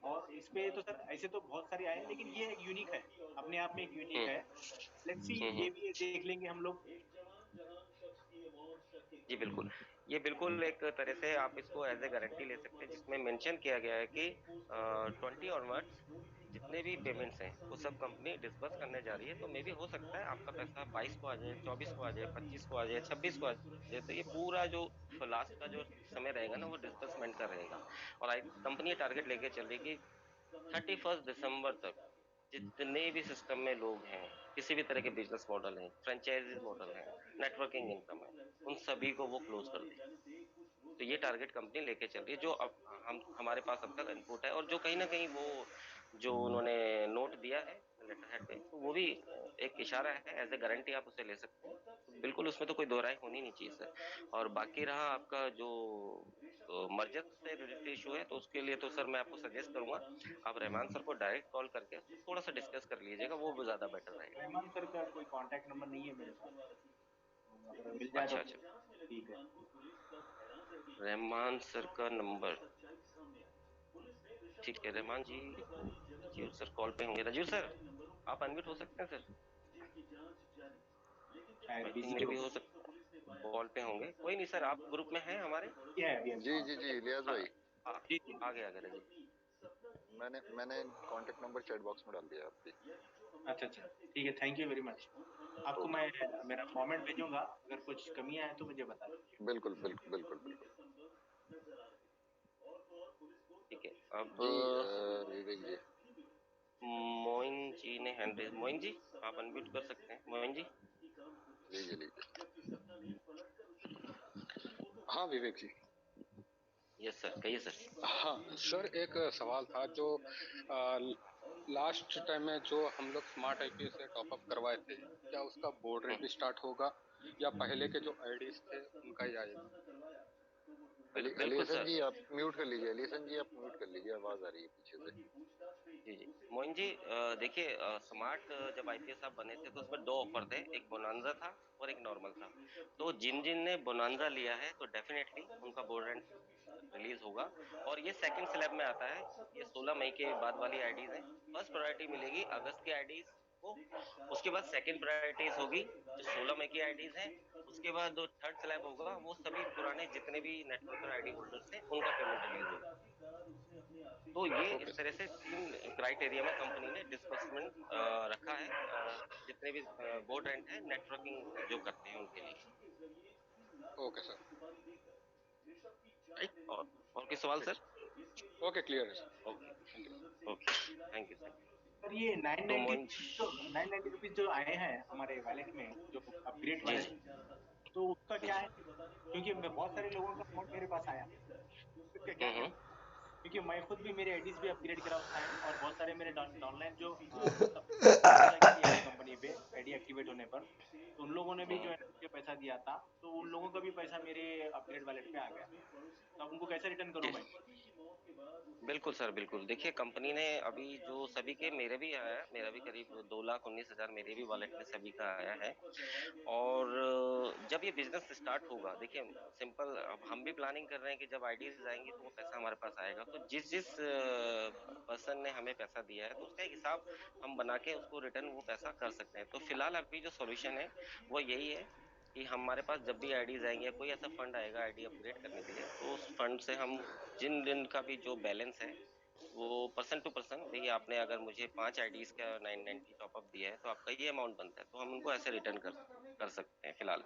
और इस पे तो सर ऐसे तो बहुत सारे आए हैं, लेकिन ये एक यूनिक है, अपने आप में एक यूनिक है। लेट्स सी, ये भी देख लेंगे हम लोग। जी बिल्कुल, ये बिल्कुल एक तरह से आप इसको एज ए गारंटी ले सकते हैं, जिसमें मेंशन किया गया है कि 20 ऑनवर्ड्स जितने भी पेमेंट्स हैं वो सब कंपनी डिस्बर्स करने जा रही है। तो मे भी हो सकता है आपका पैसा 22 को आ जाए, 24 को आ जाए, 25 को आ जाए, 26 को आ जाए। तो ये पूरा जो लास्ट का जो समय रहेगा ना वो डिस्बर्समेंट का रहेगा। और कंपनी टारगेट लेके चल रही है कि 31 दिसंबर तक जितने भी सिस्टम में लोग हैं, किसी भी तरह के बिजनेस मॉडल हैं, फ्रेंचाइजी मॉडल हैं, नेटवर्किंग इनकम है, उन सभी को वो क्लोज कर दे। तो ये टारगेट कंपनी लेके चल रही है, जो अब हमारे पास अब तक इनपुट है, और जो कहीं ना कहीं वो जो उन्होंने नोट दिया है लेटर हेड पे, तो वो भी एक इशारा है, एज ए गारंटी आप उसे ले सकते हैं। तो बिल्कुल उसमें तो कोई दो राय होनी नहीं चाहिए सर। और बाकी रहा आपका जो मर्जर से रिलेटेड इशू है, तो उसके लिए तो सर मैं आपको सजेस्ट करूंगा आप रहमान सर को डायरेक्ट कॉल करके थोड़ा सा डिस्कस कर लीजिएगा, वो ज्यादा बेटर रहेगा। रहमान सर का कोई कांटेक्ट नंबर नहीं है मेरे पास, अगर मिल जाए तो ठीक है। रहमान सर का नंबर, ठीक है रहमान जी, रजीव सर कॉल पे होंगे। रजीव सर आप अनम्यूट हो सकते हैं सर? बिजी भी हो सकता है, कॉल पे होंगे, कोई नहीं सर। आप ग्रुप में हैं हमारे? जी जी जी इलियास भाई आ गया रजीव। मैंने कांटेक्ट नंबर चैट बॉक्स में डाल दिया आपकी। अच्छा ठीक है, थैंक यू वेरी मच। आपको मैं मेरा फॉर्मेट भेजूंगा, अगर कुछ कमियां हैं तो मुझे बता दीजिए। बिल्कुल बिल्कुल बिल्कुल बिल्कुल। ठीक है, अब विवेक जी, मोइन जी ने हैंड रेज। मोइन जी आप अनम्यूट कर सकते हैं। मोइन जी लीजिए। हाँ विवेक जी। यस सर, कहिए सर। हाँ सर, एक सवाल था जो लास्ट टाइम में जो हम लोग स्मार्ट आईपीएस से टॉपअप करवाए थे, क्या उसका बोर्ड रेट स्टार्ट होगा या पहले के जो आईडीज थे उनका ही आएगा? बिल्कुल एलिसन सर। जी आप म्यूट कर लीजिए, एलिसन जी आप म्यूट कर लीजिए, आवाज आ रही है पीछे से। जी जी मोइन जी, देखिए स्मार्ट जब आईपीएस आप बने थे तो उसमें दो ऑफर थे, एक बोनांजा था और एक नॉर्मल था। तो जिन जिन ने बोनांजा लिया है तो डेफिनेटली उनका बोर्ड रेंट रिलीज होगा। और ये सेकंड स्लैब में आता है, ये 16 मई के बाद वाली आईडीज हैं। फर्स्ट प्रायोरिटी मिलेगी अगस्त की आईडीज को, उसके बाद सेकंड प्रायोरिटीज होगी जो 16 मई की आईडीज हैं। उसके बाद जो थर्ड स्लैब होगा वो सभी पुराने जितने भी नेटवर्कर आईडी होल्डर्स हैं उनका पेमेंट रिलीज होगा। तो ये इस तरह से 3 क्राइटेरिया में कंपनी ने डिस्बर्समेंट रखा है, जितने भी बोर्ड रेंट है नेटवर्किंग जो करते हैं उनके लिए। Okay sir. राइट, और कोई सवाल सर? ओके, क्लियर है sir. Okay okay, thank you sir. Sir ये तो 990 रुपीज जो आए हैं हमारे वैलेट में, जो अपग्रेड जी वाले, जी तो उसका क्या है? क्योंकि बहुत सारे लोगों का अमाउंट मेरे पास आया, उसका क्या है? क्योंकि मैं खुद भी मेरे आईडीज भी अपग्रेड करा हुआ है और बहुत सारे मेरे ऑनलाइन जो कंपनी पे आईडी एक्टिवेट होने पर, तो उन लोगों ने भी जो है मुझे पैसा दिया था, तो उन लोगों का भी पैसा मेरे अपग्रेड वैलेट पे आ गया। तो उनको कैसे रिटर्न करूं मैं? बिल्कुल सर, बिल्कुल। देखिए कंपनी ने अभी जो सभी के, मेरे भी आया है, मेरा भी करीब 2,19,000 मेरे भी वॉलेट में सभी का आया है। और जब ये बिजनेस स्टार्ट होगा, देखिए सिंपल, अब हम भी प्लानिंग कर रहे हैं कि जब आईडीज आएंगी तो वो पैसा हमारे पास आएगा। तो जिस जिस पर्सन ने हमें पैसा दिया है तो उसका एक हिसाब हम बना के उसको रिटर्न वो पैसा कर सकते हैं। तो फिलहाल अभी जो सॉल्यूशन है वो यही है कि हमारे पास जब भी आईडीज आएंगे या कोई ऐसा फंड आएगा आईडी अपग्रेड करने के लिए, तो उस फंड से हम जिन जिन का भी जो बैलेंस है वो पर्सन टू पर्सन, देखिए आपने अगर मुझे 5 आईडीज का 990 टॉपअप दिया है तो आपका ये अमाउंट बनता है, तो हम उनको ऐसे रिटर्न कर सकते हैं फिलहाल।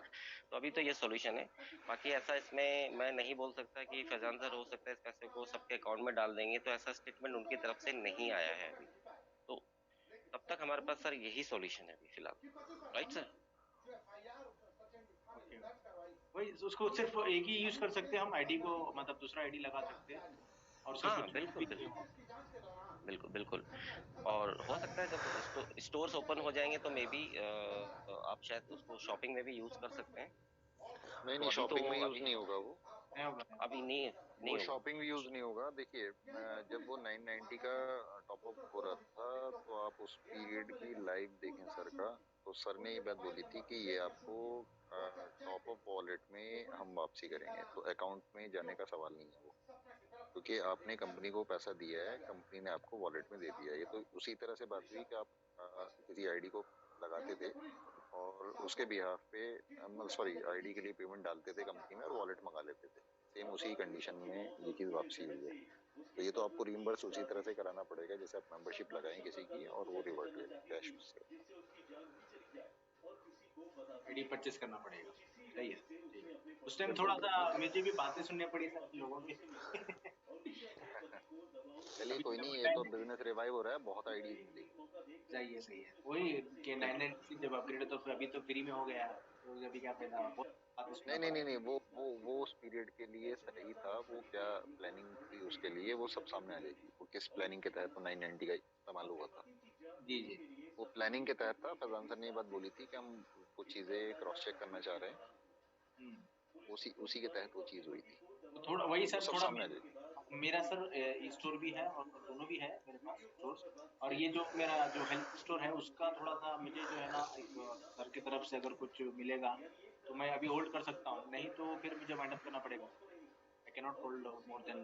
तो अभी तो ये सॉल्यूशन है। बाकी ऐसा इसमें मैं नहीं बोल सकता कि फैजान सर हो सकता है इस पैसे को सबके अकाउंट में डाल देंगे, तो ऐसा स्टेटमेंट उनकी तरफ से नहीं आया है अभी। तो तब तक हमारे पास सर यही सॉल्यूशन है अभी फिलहाल। Right sir? वही, उसको सिर्फ एक ही यूज कर सकते हैं हम आईडी को, मतलब दूसरा आईडी लगा सकते हैं और उसका हाँ कुछ बिल्कुल बिल्कुल बिल्कुल। और हो सकता है जब स्टोर्स ओपन हो जाएंगे तो मे बी आप शायद उसको शॉपिंग में भी यूज कर सकते हैं। नहीं तो नहीं, अभी तो शॉपिंग में यूज नहीं होगा वो, अभी नहीं वो होगा। शॉपिंग भी यूज नहीं होगा। देखिए जब वो 990 का टॉपअप हो रहा था तो आप उस पीरियड की लाइव देखें सर का, तो सर ने ये बात बोली थी कि ये आपको टॉपअप वॉलेट में हम वापसी करेंगे, तो अकाउंट में जाने का सवाल नहीं है वो, क्योंकि आपने कंपनी को पैसा दिया है, कंपनी ने आपको वॉलेट में दे दिया है। ये तो उसी तरह से बात हुई कि आप किसी आईडी को लगाते थे और उसके बिहाफ पे, सॉरी, आईडी के लिए पेमेंट डालते थे कंपनी में और वॉलेट मंगा लेते थे, सेम उसी कंडीशन में ये चीज़ वापसी हुई है। तो ये तो आपको रिइंबर्स उसी तरह से कराना पड़ेगा जैसे आप मेंबरशिप लगाएं किसी की और वो रिवर्ट ले कैश से। आईडी परचेस करना पड़ेगा, सही है। उस टाइम थोड़ा सा मुझे भी बातें सुननी पड़ी सर लोगों की। चलिए कोई नहीं, ये तो बिजनेस रिवाइव हो रहा है, बहुत आईडीज मिलेगी। सही है वही कि 990 जब अपग्रेड तो फिर अभी तो फ्री में हो गया, तो अभी क्या फायदा? नहीं, वो उस पीरियड के लिए सही था। वो क्या प्लानिंग थी उसके लिए, वो सब सामने आ जाएगी, वो किस प्लानिंग के तहत वो 990 का इस्तेमाल हुआ था। जी वो प्लानिंग के तहत था। फैजान सर ने ये बात बोली थी कि हम कुछ चीजें क्रॉस चेक करना चाह रहे हैं, उसी के तहत वो चीज हुई थी। तो थोड़ा वही सर, सब थोड़ा सामने आ जाएगी। मेरा सर स्टोर भी है और दोनों भी है मेरे पास स्टोर्स, और ये जो मेरा जो हेल्थ स्टोर है उसका थोड़ा सा मुझे जो है ना एक सर की तरफ से अगर कुछ मिलेगा तो मैं अभी होल्ड कर सकता हूँ, नहीं तो फिर मुझे वाइंड अप करना पड़ेगा। I can not hold more than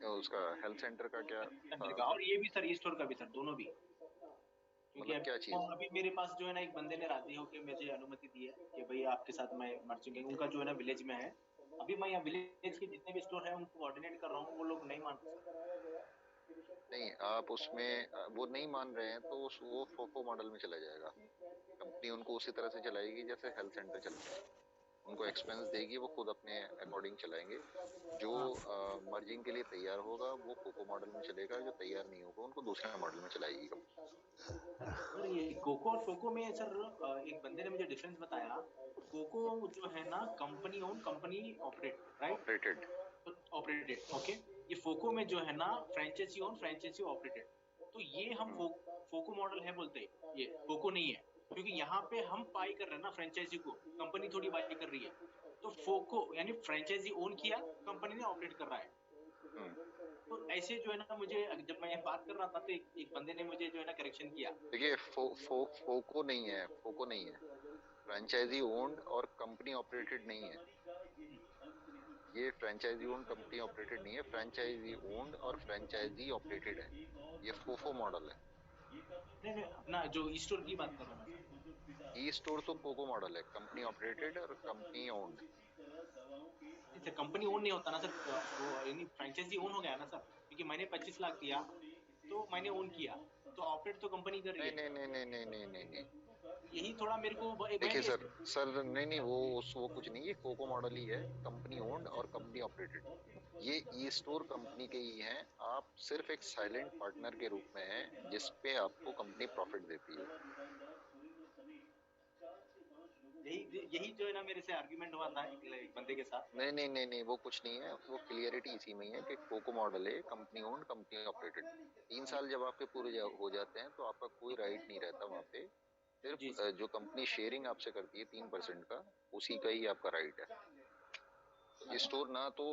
उसका हेल्थ सेंटर का क्या था? और ये भी सर, ये स्टोर का भी सर, दोनों भी। क्योंकि मतलब क्या चीज? अभी मेरे पास जो है ना एक बंदे ने राजी होकर मुझे अनुमति दी है कि भाई आपके साथ मैं मर्चेंटिंग, उनका जो है ना विलेज में है। अभी मैं यहाँ विलेज के जितने भी स्टोर है उनको कोऑर्डिनेट कर रहा हूँ, वो लोग नहीं मानते। नहीं, आप उसमें वो नहीं मान रहे हैं तो वो फोको मॉडल में चला जाएगा। कंपनी उनको उसी तरह से चलाएगी जैसे हेल्थ सेंटर चलता है, उनको एक्सपेंस देगी, वो खुद अपने अकॉर्डिंग चलाएंगे। जो मर्जिंग के लिए तैयार होगा वो कोको मॉडल में चलेगा, जो तैयार नहीं होगा उनको दूसरे मॉडल में चलाएगी कंपनी। सर ये कोको और फोको में सर एक बंदे ने मुझे डिफरेंस बताया। कोको जो है ना company own company operate, right? Operated, okay. ये फोको में जो है ना फ्रेंचाइजी ओन फ्रेंचाइजी ऑपरेटेड। तो ये हम फोको मॉडल है बोलते हैं, ये फोको नहीं है। क्योंकि यहाँ पे हम बाई कर रहे हैं ना फ्रेंचाइजी को, कंपनी थोड़ी बाई कर रही है। तो फोको यानी फ्रेंचाइजी ओन किया, कंपनी ने ऑपरेट कर रहा है। तो ऐसे जो है ना, मुझे जब मैं ये बात कर रहा था तो एक बंदे ने मुझे जो है ना करेक्शन किया। देखिए फोको नहीं है, फोको नहीं है, फ्रेंचाइजी ओन्ड और कंपनी ऑपरेटेड नहीं है। ये फ्रेंचाइजी ओन्ड कंपनी ऑपरेटेड नहीं है, फ्रेंचाइजी ओन्ड और फ्रेंचाइजी ऑपरेटेड है। ये फोफो मॉडल है। नहीं नहीं, अपना जो ई स्टोर की बात कर रहा हूँ मैं। ई स्टोर तो फोको मॉडल है, कंपनी ऑपरेटेड और company owned. Sir company own नहीं होता ना सर, वो यानी फ्रेंचाइजी ओन हो गया ना सर, क्योंकि मैंने 25 लाख दिया तो मैंने ओन किया, तो ऑपरेट तो कंपनी कर रही है। नहीं नहीं नहीं नहीं नहीं नहीं नहीं, यही थोड़ा मेरे को देखिए सर नहीं वो कुछ नहीं, ये फोको मॉडल ही है, कंपनी ओन्ड और कंपनी ऑपरेटेड। ये ई स्टोर कंपनी के ही हैं, आप सिर्फ एक साइलेंट पार्टनर के रूप में हैं जिसपे आपको कंपनी प्रॉफिट देती है। यही जो है ना मेरे से आर्ग्यूमेंट हुआ था एक बंदे के साथ। नहीं नहीं नहीं नहीं, वो कुछ नहीं है, वो क्लियरिटी इसी में ही है कि फोको मॉडल है, कंपनी ओन्ड कंपनी ऑपरेटेड। 3 साल जब आपके पूरे हो जाते हैं तो आपका कोई राइट नहीं रहता वहाँ पे, सिर्फ जो कंपनी शेयरिंग आपसे करती है 3% का, उसी का ही आपका राइट है। ई स्टोर ना तो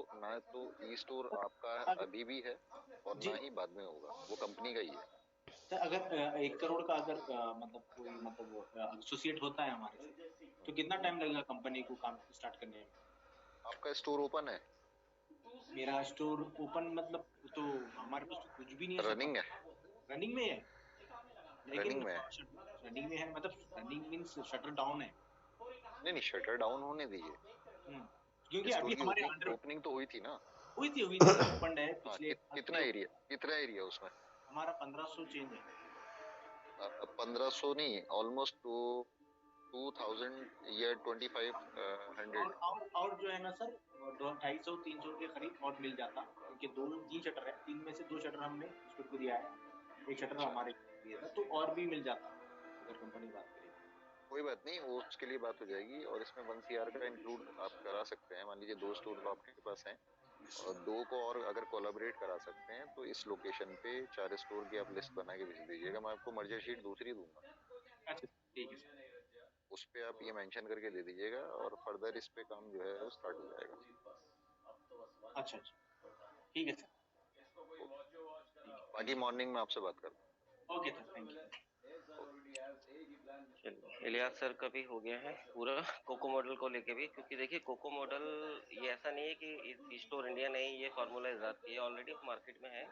ई स्टोर आपका अभी भी है और ना ही बाद में होगा, वो कंपनी का ही है। सर अगर 1 करोड़ का अगर मतलब कोई मतलब एसोसिएट होता है हमारे से, तो कितना टाइम लगेगा कंपनी को काम स्टार्ट करने में? आपका स्टोर ओपन है? मेरा स्टोर ओपन मतलब तो हमारे पास तो कुछ भी नहीं है सर। रनिंग है? रनिंग में है, लेकिन रनिंग में है? रनिंग में है मतलब रनिंग मींस शटर डाउन है। नहीं शटर डाउन होने दीजिए, क्योंकि अभी हमारे अंडर ओपनिंग तो हुई थी ना? हुई थी ओपन है पिछले कितना एरिया उसमें? हमारा 1500 चेंज है। 1500 नहीं, ऑलमोस्ट 2000 या 2500। और जो है ना सर 250-300 के करीब और मिल जाता, क्योंकि 3 शटर है, 3 में से 2 शटर हमने स्टोर को दिया है, 1 शटर हमारे दिया था, तो और भी मिल जाता अगर कंपनी बात करेगी। कोई बात नहीं, वो उसके लिए बात हो जाएगी, और इसमें 1 CR का इंक्लूड आप करा सकते हैं। मान लीजिए 2 स्टोर तो आपके पास हैं, और 2 को और अगर कोलैबोरेट करा सकते हैं तो इस लोकेशन पे 4 स्टोर की आप लिस्ट बना के भेज दीजिएगा, मैं आपको मर्जर शीट दूसरी दूंगा। अच्छा ठीक है, उस पे आप ये मेंशन करके दे दीजिएगा, और फर्दर इस पे काम जो है वो स्टार्ट हो जाएगा। अच्छा ठीक है सर, बाकी मॉर्निंग में आपसे बात करता हूँ। Okay sir, thank you. Ilyas sir का भी हो गया है पूरा कोको मॉडल को लेके भी, क्योंकि देखिए कोको मॉडल ये ऐसा नहीं है कि स्टोर इंडिया ने ये फार्मूला इजाद किया, ऑलरेडी मार्केट में है।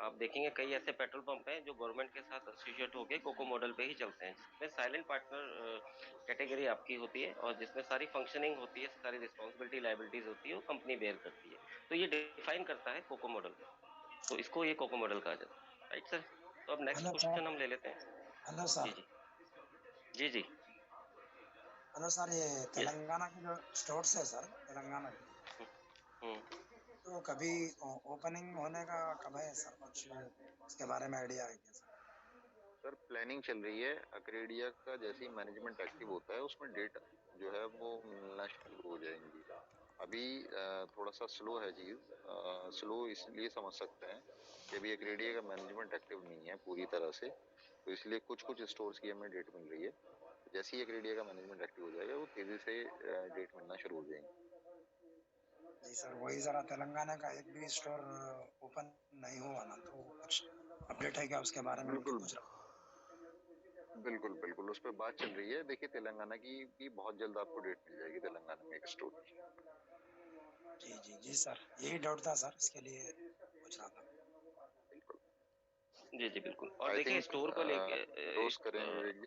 आप देखेंगे कई ऐसे पेट्रोल पंप हैं जो गवर्नमेंट के साथ एसोसिएट होकर कोको मॉडल पे ही चलते हैं, जिसमें साइलेंट पार्टनर कैटेगरी आपकी होती है और जिसमें सारी फंक्शनिंग होती है, सारी रिस्पॉन्सिबिलिटी लाइबिलिटीज होती है, वो कंपनी बेयर करती है। तो ये डिफाइन करता है कोको मॉडल, तो इसको ये कोको मॉडल कहा जाता है, राइट सर? तो अब नेक्स्ट क्वेश्चन हम ले लेते हैं। Hello sir. जी जी। हेलो सर, ये तेलंगाना के जो स्टोर्स है सर, तेलंगाना के, तो कभी ओपनिंग होने का कब है सर, कुछ इसके बारे में आइडिया है क्या सर? प्लानिंग चल रही है, अक्रेडिया का जैसे ही मैनेजमेंट एक्टिव होता है उसमें डेट जो है वो मिलना शुरू हो जाएंगी। अभी थोड़ा सा स्लो है चीज, स्लो इसलिए समझ सकते हैं कि अभी अक्रेडिया का मैनेजमेंट एक्टिव नहीं है पूरी तरह से, तो इसलिए कुछ स्टोर्स की हमें डेट मिल रही है। जैसे ही अक्रेडिया का मैनेजमेंट एक्टिव हो जाएगा वो तेजी से डेट मिलना शुरू हो जाएंगी। जी सर, वही जरा तेलंगाना का एक भी स्टोर ओपन नहीं हुआ ना, तो कुछ अपडेट है क्या उसके बारे में? बिल्कुल बिल्कुल उस पर बात चल रही है। देखिए तेलंगाना की भी बहुत जल्द आपको डेट मिल जाएगी, तेलंगाना में एक स्टोर की। जी जी जी सर, यही डाउट था सर, इसके लिए पूछ रहा था। जी जी बिल्कुल। और देखिए स्टोर को लेके रोज करेंगे।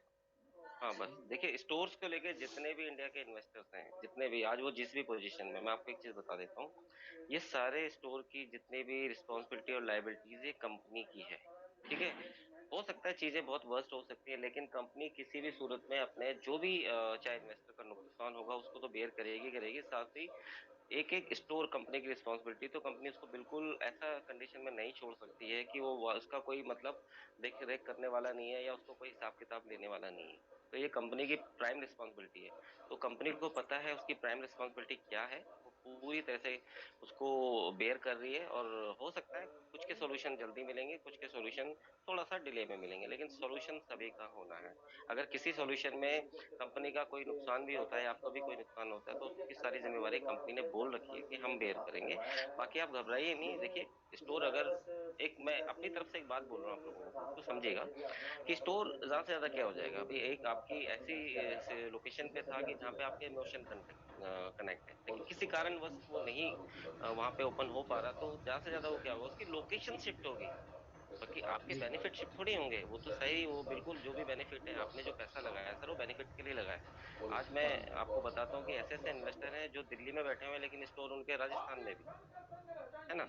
हाँ बस देखिए स्टोर्स को लेके जितने भी इंडिया के इन्वेस्टर्स हैं, जितने भी आज वो जिस भी पोजीशन में, मैं आपको एक चीज बता देता हूँ, ये सारे स्टोर की जितनी भी रिस्पॉन्सिबिलिटी और लाइबिलिटीज ये कंपनी की है, ठीक है? हो सकता है चीजें बहुत वर्स्ट हो सकती है, लेकिन कंपनी किसी भी सूरत में अपने जो भी चाहे इन्वेस्टर का नुकसान होगा उसको तो बेयर करेगी। साथ ही एक एक स्टोर कंपनी की रिस्पॉन्सिबिलिटी, तो कंपनी उसको बिल्कुल ऐसा कंडीशन में नहीं छोड़ सकती है कि वो उसका कोई मतलब देख रेख करने वाला नहीं है या उसको कोई हिसाब किताब लेने वाला नहीं है। तो ये कंपनी की प्राइम रिस्पॉन्सिबिलिटी है, तो कंपनी को पता है उसकी प्राइम रिस्पॉन्सिबिलिटी क्या है, वो पूरी तरह से उसको बेयर कर रही है, और हो सकता है कुछ के सॉल्यूशन जल्दी मिलेंगे, कुछ के सॉल्यूशन थोड़ा सा डिले में मिलेंगे, लेकिन सॉल्यूशन सभी का होना है। अगर किसी सॉल्यूशन में कंपनी का कोई नुकसान भी होता है, आपका भी कोई नुकसान होता है, तो उसकी सारी जिम्मेवारी कंपनी ने बोल रखी है कि हम बेयर करेंगे। बाकी आप घबराइए नहीं। देखिए, स्टोर अगर मैं अपनी तरफ से एक बात बोल रहा हूँ आप लोगों को, तो समझिएगा कि स्टोर ज्यादा से ज्यादा क्या हो जाएगा। अभी एक आपकी ऐसी लोकेशन पे था कि जहाँ पे आपके इमोशन कनेक्ट है, लेकिन किसी कारणवश वो नहीं वहाँ पे ओपन हो पा रहा, तो ज्यादा से ज्यादा वो क्या होगा, उसकी लोकेशन शिफ्ट होगी। बाकी आपके बेनिफिट शिफ्ट थोड़ी होंगे, वो तो सही, वो बिल्कुल जो भी बेनिफिट है, आपने जो पैसा लगाया है सर, वो बेनिफिट के लिए लगाया है। आज मैं आपको बताता हूँ कि ऐसे ऐसे इन्वेस्टर हैं जो दिल्ली में बैठे हुए हैं, लेकिन स्टोर उनके राजस्थान में भी है ना।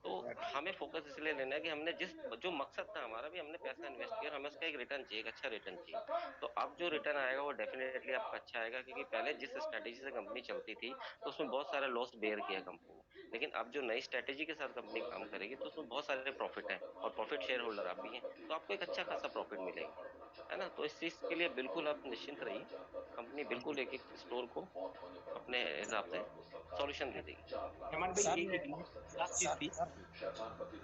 तो हमें फोकस इसलिए लेना है कि हमने जो मकसद था हमारा भी, हमने पैसा इन्वेस्ट किया और हमें उसका एक रिटर्न चाहिए, एक अच्छा रिटर्न चाहिए। तो अब जो रिटर्न आएगा वो डेफिनेटली आपका अच्छा आएगा, क्योंकि पहले जिस स्ट्रेटेजी से कंपनी चलती थी तो उसमें बहुत सारा लॉस बेयर किया कंपनी ने, लेकिन अब जो नई स्ट्रेटेजी के साथ कंपनी काम करेगी तो उसमें बहुत सारे प्रॉफिट है, और प्रॉफिट शेयर होल्डर आप भी हैं, तो आपको एक अच्छा खासा प्रॉफिट मिलेगा, है ना। तो इस चीज के लिए बिल्कुल आप निश्चिंत रहिए, कंपनी बिल्कुल एक एक स्टोर को अपने हिसाब से सॉल्यूशन दे देगी। हेमंत भाई, सर एक लास्ट चीज थी। ये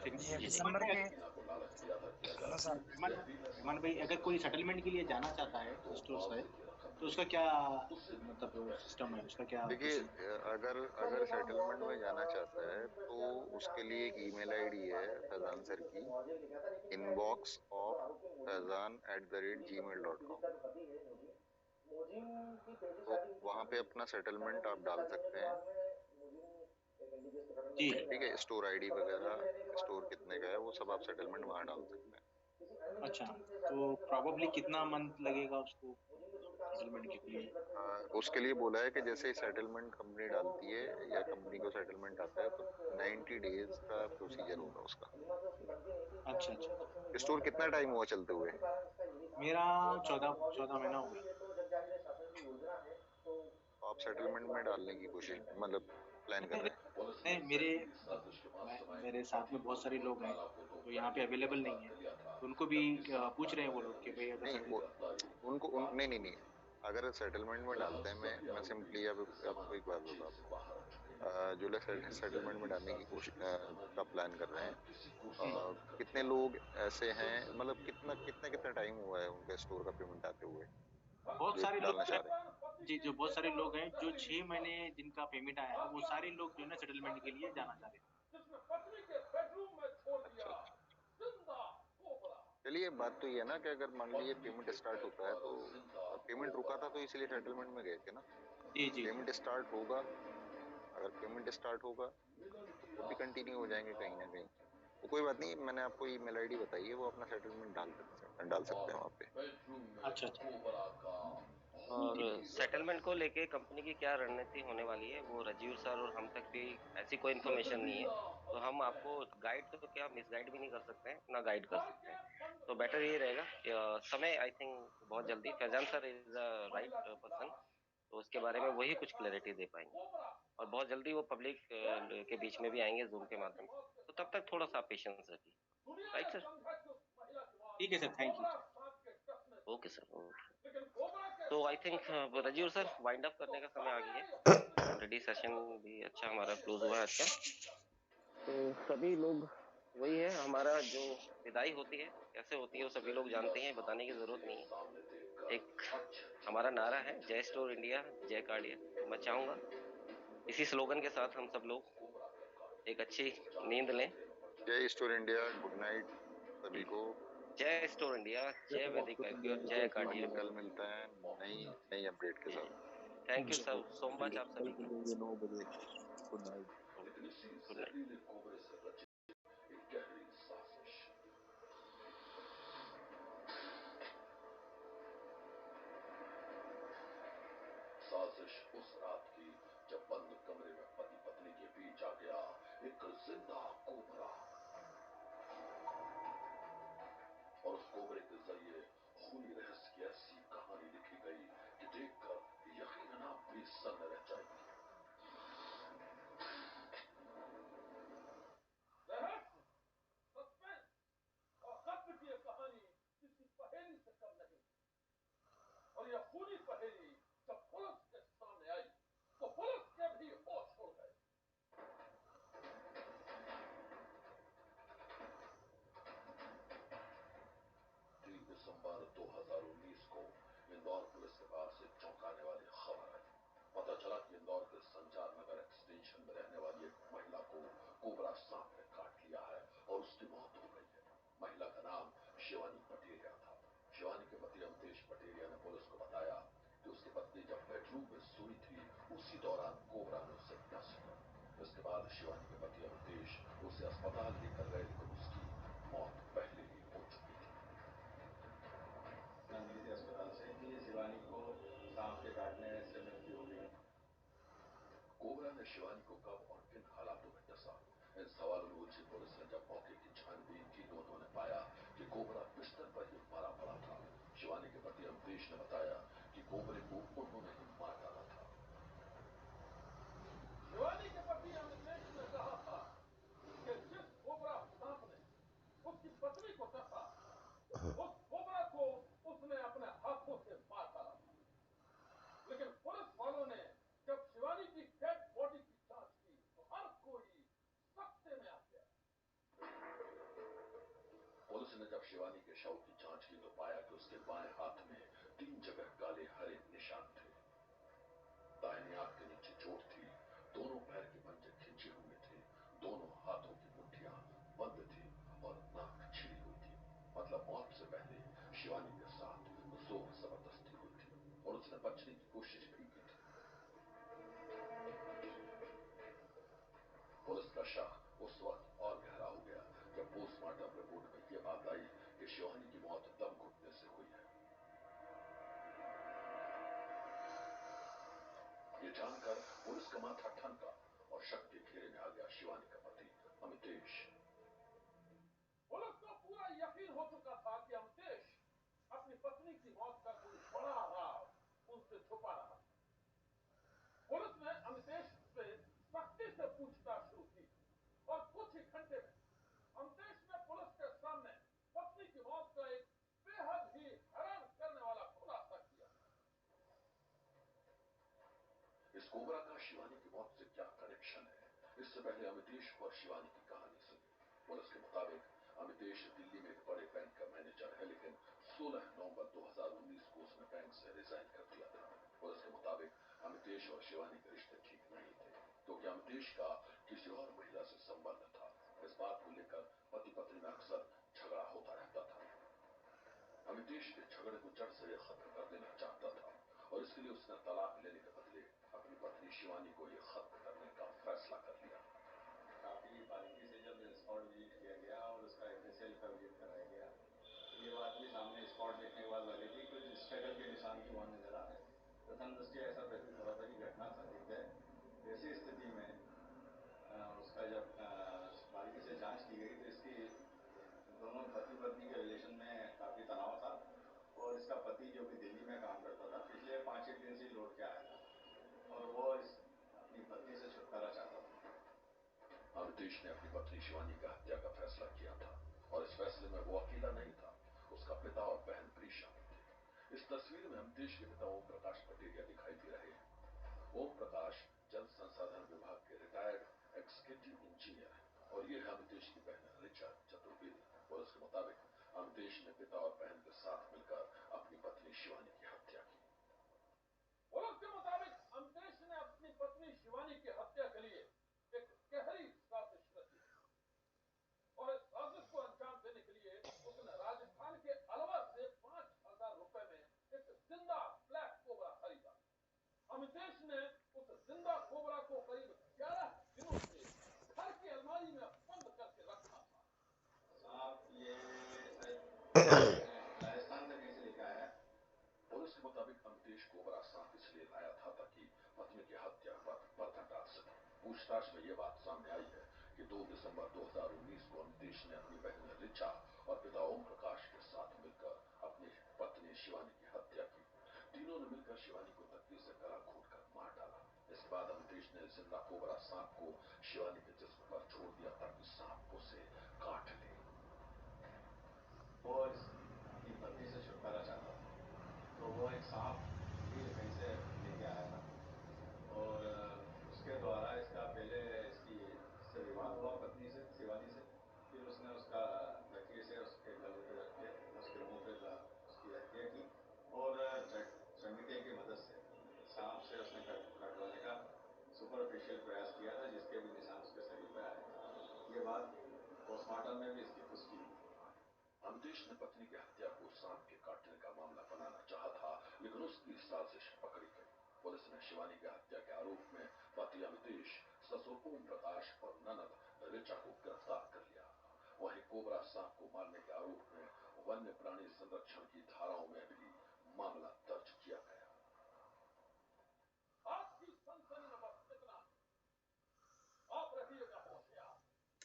जी जी। दिसंबर के हेलो सर। हेमंत भाई, अगर कोई सेटलमेंट के लिए जाना चाहता है स्टोर से, तो उसका क्या मतलब सिस्टम है, उसका क्या देखिए, प्रोसीजर? अगर अगर सेटलमेंट में जाना चाहता है तो उसके लिए एक ईमेल आईडी है फैजान सर की, inbox@fazan@gmail.com। तो वहाँ पे अपना सेटलमेंट आप डाल सकते हैं। जी। ठीक है, स्टोर आईडी वगैरह, स्टोर कितने का है, वो सब आप सेटलमेंट वहाँ डाल सकते हैं। अच्छा, तो प्रोबेबली कितना मंथ लगेगा उसको सेटलमेंट के लिए? उसके लिए बोला है कि जैसे ही सेटलमेंट कंपनी डालती है या कंपनी को सेटलमेंट आता है तो 90 डेज का प्रोसीजर होगा उसका। अच्छा अच्छा। स्टोर कितना टाइम हुआ चलते हुए? मेरा 14 महीना हो गया। तो आप सेटलमेंट में डालने की कोशिश, मतलब प्लान कर नहीं रहे हैं? नहीं, मेरे साथ में बहुत सारे लोग हैं जो यहाँ पे अवेलेबल नहीं है, तो उनको भी पूछ रहे हैं वो लोग कि भाई अगर नहीं, सेटल नहीं नहीं नहीं, अगर सेटलमेंट में डालते हैं, मैं सिंपली अब आपको एक बात बताता हूँ। जो लोग सेटलमेंट में डालने की कोशिश का प्लान कर रहे हैं, कितने लोग ऐसे हैं, मतलब कितना कितना कितना टाइम हुआ है उनके स्टोर का पेमेंट आते हुए बहुत जो सारे डालना लोग चाह हैं। रहे हैं? जी, जो बहुत सारे लोग हैं जो 6 महीने जिनका पेमेंट आया है, वो सारे लोग जो है ना सेटलमेंट के लिए जाना चाह रहे हैं। अच्छा, चलिए, बात तो ये है ना कि अगर मान लीजिए पेमेंट स्टार्ट होता है तो पेमेंट रुका था तो इसलिए सेटलमेंट में गए थे ना। जी जी। पेमेंट स्टार्ट होगा, अगर पेमेंट स्टार्ट होगा तो वो भी कंटिन्यू हो जाएंगे कहीं ना कहीं। तो कोई बात नहीं, मैंने आपको ईमेल आईडी बताई है, वो अपना सेटलमेंट डाल सकते हैं वहाँ पे। अच्छा अच्छा। और सेटलमेंट को लेके कंपनी की क्या रणनीति होने वाली है, वो राजीव सर और हम तक भी ऐसी कोई इन्फॉर्मेशन नहीं है, तो हम आपको गाइड तो क्या मिसगाइड भी नहीं कर सकते हैं, ना गाइड कर सकते हैं। तो बेटर ये रहेगा कि समय आई थिंक बहुत जल्दी Faizan sir is the right person, तो उसके बारे में वही कुछ क्लैरिटी दे पाएंगे, और बहुत जल्दी वो पब्लिक के बीच में भी आएंगे जूम के माध्यम से, तो तब तक थोड़ा सा पेशेंस रखिए। Right sir? ठीक है sir, thank you. Okay sir, okay. तो I think Rajiv sir, wind up करने का समय आ गया है ऑलरेडी, सेशन भी अच्छा हमारा क्लोज हुआ है आज का। तो सभी लोग, वही है हमारा जो विदाई होती है कैसे होती है वो सभी लोग जानते हैं, बताने की जरूरत नहीं है। एक हमारा नारा है, जय स्टोर इंडिया जय कार्डिया। तो मैं चाहूंगा इसी स्लोगन के साथ हम सब लोग एक अच्छी नींद लें। जय स्टोर इंडिया, गुड नाइट सभी को। जय स्टोर इंडिया, जय वैदिक IPO, जय कार्डिया। कल मिलता है नई अपडेट के साथ। थैंक यू सर, सोमवार आप सभी को। 9 बजे। Good night. Good night. साजिश उस रात की जब बंद कमरे में पति पत्नी के बीच आ गया एक जिंदा कोबरा, और उस कोबरे के जरिए खूनी रहस्य की ऐसी कहानी लिखी गई कि देखकर यकीनन आप भी सन्न रह जाएंगे। और यह खूनी पहेली जब पुलिस के सामने आई तो पुलिस के भी होश उड़ गए। कोबरा सांप ने काट लिया है और उसकी मौत हो गई है। महिला का नाम शिवानी पटेरिया था। शिवानी के पति अमतेश पटेरिया ने पुलिस को बताया कि उसकी पत्नी जब बेडरूम में सोई थी उसी दौरान कोबरा ने उसे डस लिया। इसके बाद शिवानी के पति अमतेश उसे अस्पताल लेकर गए, लेकिन उसकी मौत पहले ही हो चुकी थी। मिली थी अस्पताल से कि शिवानी को सांप के काटने से मृत्यु हो गई। कोबरा ने शिवानी को कब और किन हालातों में डसा? इन सवालों में उलझी पुलिस ने जब मौके की छानबीन की तो उन्होंने पाया कि कोबरा बिस्तर पर ही मरा पड़ा था। शिवानी के पति अमतेश ने बताया कि कोबरे को उन्होंने ही मार डाला था। शिवानी के पति अमतेश ने कहा था कि जिस कोबरा सांप ने उसकी पत्नी को डसा, उस कोबरा को उसने अपने हाथों से मार डाला था। लेकिन पुलिस वालों ने जब शिवानी की डेड बॉडी की जांच की तो हर कोई सख्ते में आ गया। पुलिस ने जब शिवानी के शव की जांच की तो पाया कि उसके बाएं हाथ में 3 जगह काले हरे निशान थे। दाहिनी आंख के नीचे चोट थी। दोनों पैर के पंजे खिंचे हुए थे। दोनों हाथों की मुट्ठियां बंद थी और नाक छिड़ी हुई थी। मतलब मौत से पहले शिवानी के साथ जोर जबरदस्ती हुई थी और उसने बचने की कोशिश भी की थी। पुलिस का शक उस वक्त और गहरा हो गया जब पोस्टमार्टम रिपोर्ट में यह बात आई कि शिवानी की मौत दम घुटने से हुई है। ये जानकर पुलिस का माथा ठनका और शक के घेरे में आ गया शिवानी का पति अमितेश। पुलिस को पूरा यकीन हो चुका था कि अमतेश अपनी पत्नी की मौत का कोई बड़ा राज उनसे छुपा रहा था। पुलिस ने अमतेश से सख्ती से पूछताछ शुरू की और कुछ ही घंटे में अमतेश ने पुलिस के सामने पत्नी की मौत का एक बेहद ही हैरान करने वाला खुलासा किया। इस कोबरा का शिवानी की मौत से क्या कनेक्शन है? इससे पहले अमितेश और शिवानी की कहानी सुनी। पुलिस के मुताबिक अमितेश दिल्ली में एक बड़े बैंक का मैनेजर है, लेकिन 16 नवंबर 2019 को उसने बैंक से रिजाइन कर दिया था। पुलिस के मुताबिक अमितेश और शिवानी के रिश्ते ठीक नहीं थे, क्योंकि अमितेश का किसी और महिला से संबंध था। इस बात को लेकर पति पत्नी में अक्सर झगड़ा होता रहता था। अमितेश इस झगड़े को जड़ से खत्म कर देना चाहता था और इसके लिए उसने तलाक लेने के बदले अपनी पत्नी शिवानी को यह खत्म करने का फैसला कर लिया। काफी बारीकी से जब स्पॉट विजिट किया गया और उसका एफएसएल का विजिट कराया गया तो ये बात भी सामने स्पॉट देखने के बाद लगी थी कुछ स्ट्रगल के निशान भी वहाँ नजर आ रहे थे। प्रथम दृष्टया ऐसा प्रतीत हो रहा था कि घटना संदिग्ध है। ऐसी स्थिति में उसका जब बारीकी से जांच की गई तो इसकी दोनों पति पत्नी के रिलेशन में काफी तनाव था और इसका पति जो कि दिल्ली में काम करता था पिछले 5-6 दिन से लौट के आया था और वो अपनी पत्नी से छुटकारा चाहता था। अमितेश ने अपनी पत्नी शिवानी की हत्या का फैसला किया था और इस फैसले में वो अकेला नहीं था, उसका पिता और बहन भी शामिल थे। इस तस्वीर में अमितेश के पिता ओम प्रकाश पटेरिया दिखाई दे रहे हैं। ओम प्रकाश जल संसाधन विभाग के रिटायर्ड एग्जीक्यूटिव इंजीनियर है और ये है अमितेश की बहन ऋचा चतुर्वेदी। पुलिस के मुताबिक अमितेश ने पिता और बहन के साथ मिलकर अपनी पत्नी शिवानी की हत्या की। पुलिस के मुताबिक अमतेश ने अपनी पत्नी शिवानी की हत्या के लिए एक गहरी साजिश रची और इस साजिश को अंजाम देने के लिए उसने राजस्थान के अलवर से 5,000 रुपए में एक जिंदा ब्लैक कोबरा खरीदा। अमितेश ने उस जिंदा कोबरा को करीब 11 दिनों से घर की अलमारी में बंद करके रखा था। आप ये राजस्थान से कहीं से लेकर आया? पुलिस के मुताबिक अमितेश कोबरा सांप इसलिए लाया था ताकि पत्नी की हत्या पर पर्दा डाल सके। पूछताछ में यह बात सामने आई है कि 2 दिसंबर 2019 को अमितेश ने अपनी बहन ऋचा और पिता ओम प्रकाश के साथ मिलकर अपनी पत्नी शिवानी की हत्या की। तीनों ने मिलकर शिवानी को तकिए से गला घोंटकर मार डाला। इसके बाद अमितेश ने जिंदा कोबरा सांप को शिवानी के जिस्म पर छोड़ दिया ताकि सांप उसे काट ले। वो अपनी पत्नी से छुटकारा चाहता था तो वो एक सांप भी कहीं से लेके आया था और उसके द्वारा इसका पहले इससे विवाद हुआ पत्नी से शिवानी से। फिर उसने उसका तकिए से उसके गले पे रख के उसके मुंह पे उसकी हत्या की और चमेटे की मदद से सांप से उसने कटवाने का सुपरफिशियल प्रयास किया था जिसके भी निशान उसके शरीर पे आए थे। ईरान में भी इसकी पुष्टि हुई। अमितेश ने पत्नी की हत्या को सांप के काटने का मामला बनाना चाहा था, लेकिन उसकी साजिश पकड़ी गई। पुलिस ने शिवानी की हत्या के आरोप में पति अमितेश, ससुर ओम प्रकाश और ननद ऋचा को गिरफ्तार कर लिया। वहीं कोबरा सांप को मारने के आरोप में वन्य प्राणी संरक्षण की धाराओं में भी मामला दर्ज किया गया। आपकी सनसनी में बस इतना, आप रहिएगा होशियार,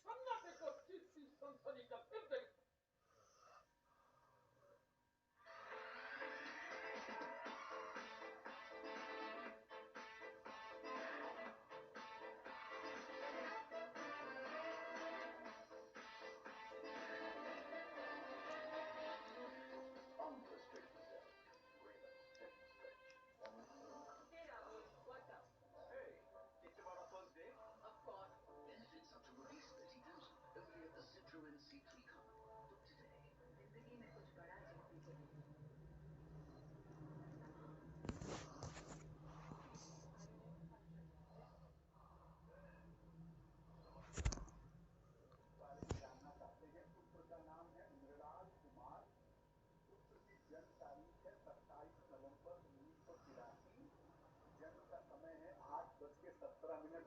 सन्नाटे को चीखती सनसनी का फिर देख।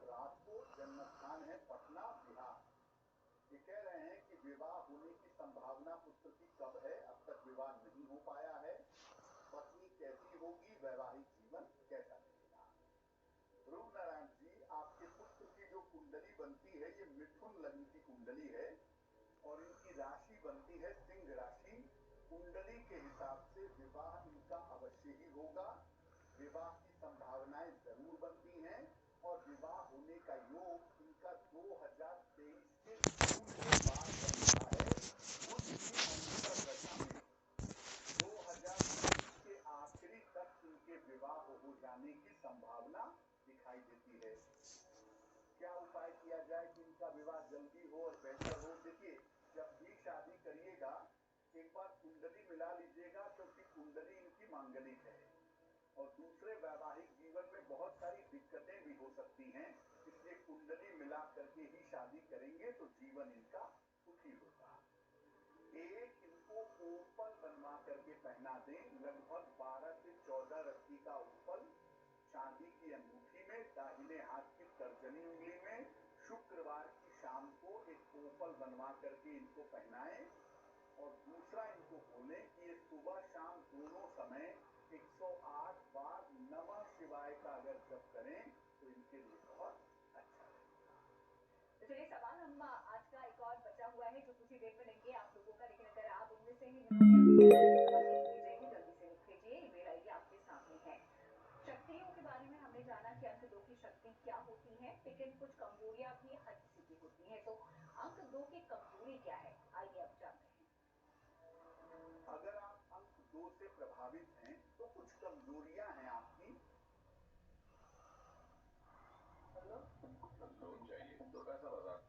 रात को, जन्म स्थान है पटना, बिहार। ये कह रहे हैं कि विवाह होने की संभावना पुत्र की कब है, अब तक विवाह नहीं हो पाया है। पत्नी कैसी होगी, वैवाहिक जीवन कैसा रहेगा। ध्रुव नारायण जी, आपके पुत्र की जो कुंडली बनती है ये मिथुन लग्न की कुंडली है और इनकी राशि बनती है सिंह राशि। कुंडली के हिसाब से विवाह इनका अवश्य ही होगा। विवाह की संभावनाएं जरूर बनती हैं और विवाह होने का योग इनका 2023 के जून के बाद बन रहा है। बुध की अंतर्दशा में 2023 के आखिरी तक इनके विवाह हो जाने की संभावना दिखाई देती है। क्या उपाय किया जाए कि इनका विवाह जल्दी हो और बेहतर हो? देखिए, जब भी शादी करिएगा एक बार कुंडली मिला लीजिएगा, क्योंकि कुंडली इनकी मांगलिक है और दूसरे वैवाहिक जीवन में बहुत सारी दिक्कतें भी हो सकती हैं। इसलिए कुंडली मिला करके ही शादी करेंगे तो जीवन इनका सुखी होगा। एक इनको ओपल बनवा करके पहना दें, लगभग 12 से 14 रत्ती का ओपल चांदी की अंगूठी में, दाहिने हाथ की तर्जनी उंगली में। शुक्रवार की शाम को एक ओपल बनवा करके इनको पहनाएं और दूसरा इनको बोले कि ये सुबह शाम दोनों समय 108 बार नमः शिवाय का अगर जप करें तो इनके लिए बहुत अच्छा रहेगा। तो चलिए, सवाल हम आज का एक और बचा हुआ है जो कुछ ही देर में लेंगे आप लोगों का, लेकिन अगर आप उनमें से ही जल्दी से लिख लीजिए। ईमेल आईडी आपके सामने है। शक्तियों के बारे में हमने जाना कि अंक 2 की शक्ति क्या होती है, लेकिन कुछ कमजोरियां भी हर किसी की होती है। तो अंक 2 की कमजोरी क्या है, आइए अब जानते हैं। अगर आप अंक 2 से प्रभावित हैं तो कुछ कमजोरियां हैं आपकी। लोन चाहिए तो पैसा बाजार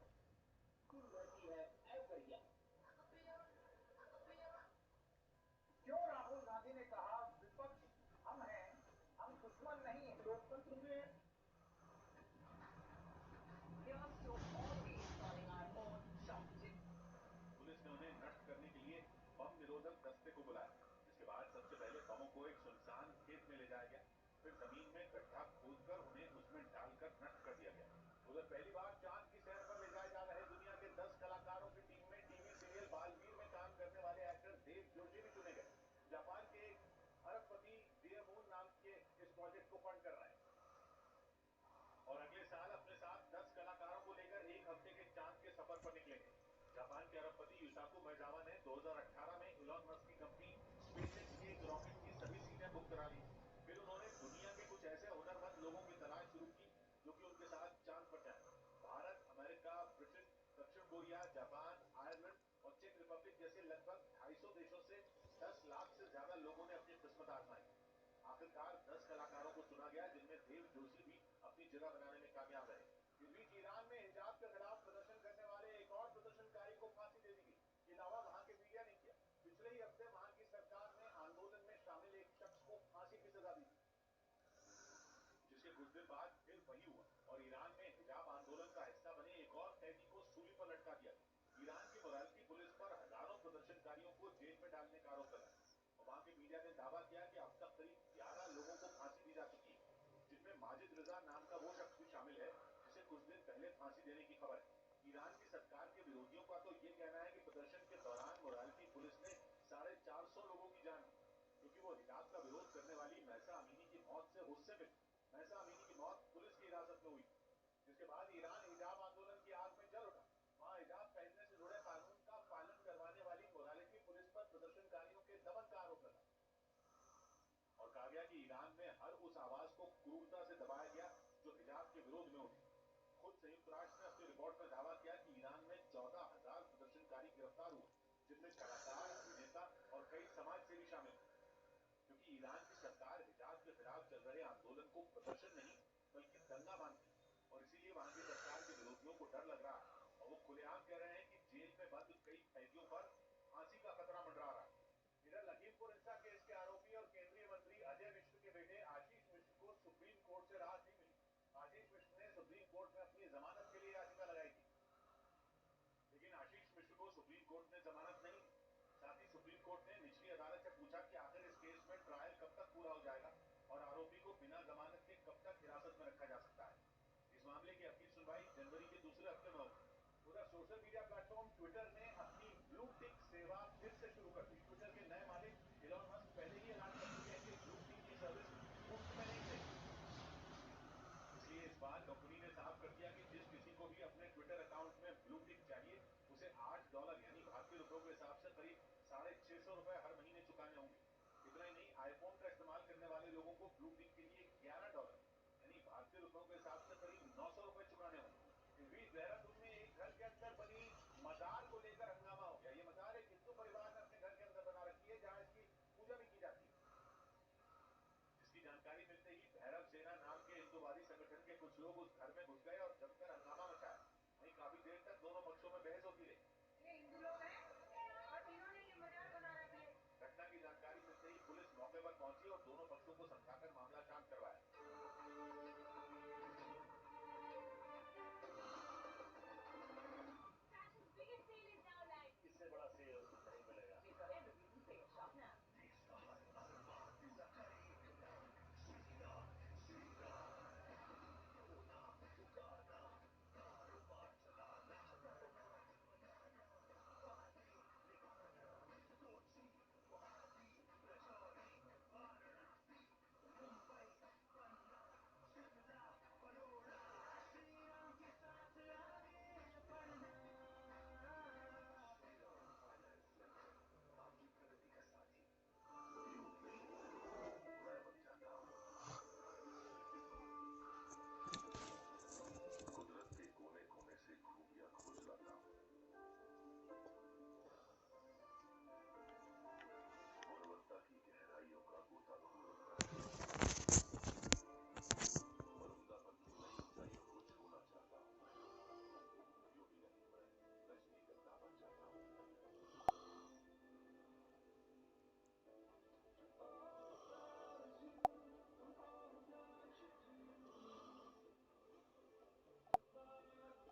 क्यों राहुल गांधी ने कहा विपक्ष हम हैं, हम दुश्मन नहीं है। लोकतंत्र में पुलिस ने उन्हें नष्ट करने के लिए बम निरोधक दस्ते को बुलाया, जिसके बाद सबसे पहले बमों को एक सुनसान खेत में ले जाया गया, फिर जमीन में गड्ढा खोदकर उन्हें उसमें डालकर नष्ट कर दिया गया। उधर पहली बार चांद की सैर पर ले जाए जा रहे दुनिया के 10 कलाकारों की टीम में टीवी सीरियल बालवीर में काम करने वाले एक्टर देव जोशी भी चुने गए। जापान के एक अरबपति डियमून नाम के इस प्रोजेक्ट को फंड कर रहे हैं और अगले साल अपने साथ 10 कलाकारों को लेकर एक हफ्ते के चांद के सफर पर निकलेंगे। जापान के अरबपति युसाकु मैजावा ने 2018 में इलॉन मस्क की कंपनी स्पेसएक्स के एक रॉकेट की सभी सीटें बुक करा ली। फिर उन्होंने दुनिया के कुछ ऐसे हुनरमंद लोगों की तलाश शुरू की जो कि उनके साथ चांद पर जाएं। भारत, अमेरिका, ब्रिटेन, दक्षिण कोरिया, जापान, आयरलैंड और चेक रिपब्लिक जैसे लगभग 250 देशों से 10 लाख से ज्यादा लोगों ने अपनी किस्मत आजमाई। आखिरकार 10 कलाकारों को चुना गया, जिनमें देव जोशी भी अपनी जगह बनाने में कामयाब रहे। इस बीच ईरान में हिजाब के खिलाफ प्रदर्शन करने वाले एक और प्रदर्शनकारी को फांसी दे दी गई। ये दावा वहां के मीडिया ने किया। पिछले ही हफ्ते वहां की सरकार ने आंदोलन में शामिल एक शख्स को फांसी की सजा दी, जिसके कुछ दिन बाद फिर वही हुआ और ईरान में हिजाब आंदोलन का हिस्सा बने एक और कैदी को सूली पर लटका दिया गया। ईरान की मोरालिटी रजा नाम का वो शख्स भी शामिल है जिसे कुछ दिन पहले फांसी देने की खबर है। ईरान की सरकार के विरोधियों का तो ये कहना है कि प्रदर्शन के दौरान मोरालिटी पुलिस ने 450 लोगों की जान ली, क्योंकि वो हिजाब का विरोध करने वाली महसा अमीनी की मौत से गुस्से में थी। महसा अमीनी की मौत पुलिस की हिरासत में हुई, जिसके बाद ईरान हिजाब आंदोलन की आग में जल उठा। वहाँ हिजाब पहनने से जुड़े कानून का पालन करवाने वाली मोरालिटी पुलिस पर प्रदर्शनकारियों के दमन का आरोप लगा और कहा गया कि ईरान में हर उस आवाज को क्रूरता से दबाया गया जो हिजाब के विरोध में उठी। खुद संयुक्त राष्ट्र ने अपनी रिपोर्ट में दावा किया कि ईरान में 14,000 प्रदर्शनकारी गिरफ्तार हुए, जिनमें कलाकार, अभिनेता और कई समाज सेवी शामिल हैं, क्योंकि ईरान की सरकार हिजाब के खिलाफ चल रहे आंदोलन को प्रदर्शन नहीं बल्कि दंगा मानती है और इसीलिए वहां की सरकार के विरोधियों को डर लग रहा है और वो खुलेआम कह रहे हैं कि जेल में बंद कई कैदियों पर फांसी का खतरा मंडरा रहा है। इधर लखीमपुर हिंसा केस के आरोपी और केंद्रीय मंत्री अजय मिश्र के बेटे आशीष मिश्र को सुप्रीम कोर्ट से राहत नहीं मिली। आशीष मिश्र ने सुप्रीम कोर्ट में अपनी जमानत के लिए याचिका लगाई थी, लेकिन आशीष मिश्र को सुप्रीम कोर्ट ने जमानत नहीं दी। साथ ही सुप्रीम कोर्ट ने निचली अदालत से पूछा कि आखिर इस केस में ट्रायल कब तक पूरा हो जाएगा और आरोपी को बिना जमानत के कब तक हिरासत में रखा जा सकता है। इस मामले की अगली सुनवाई जनवरी के दूसरे हफ्ते में होगी। उधर सोशल मीडिया प्लेटफॉर्म ट्विटर ने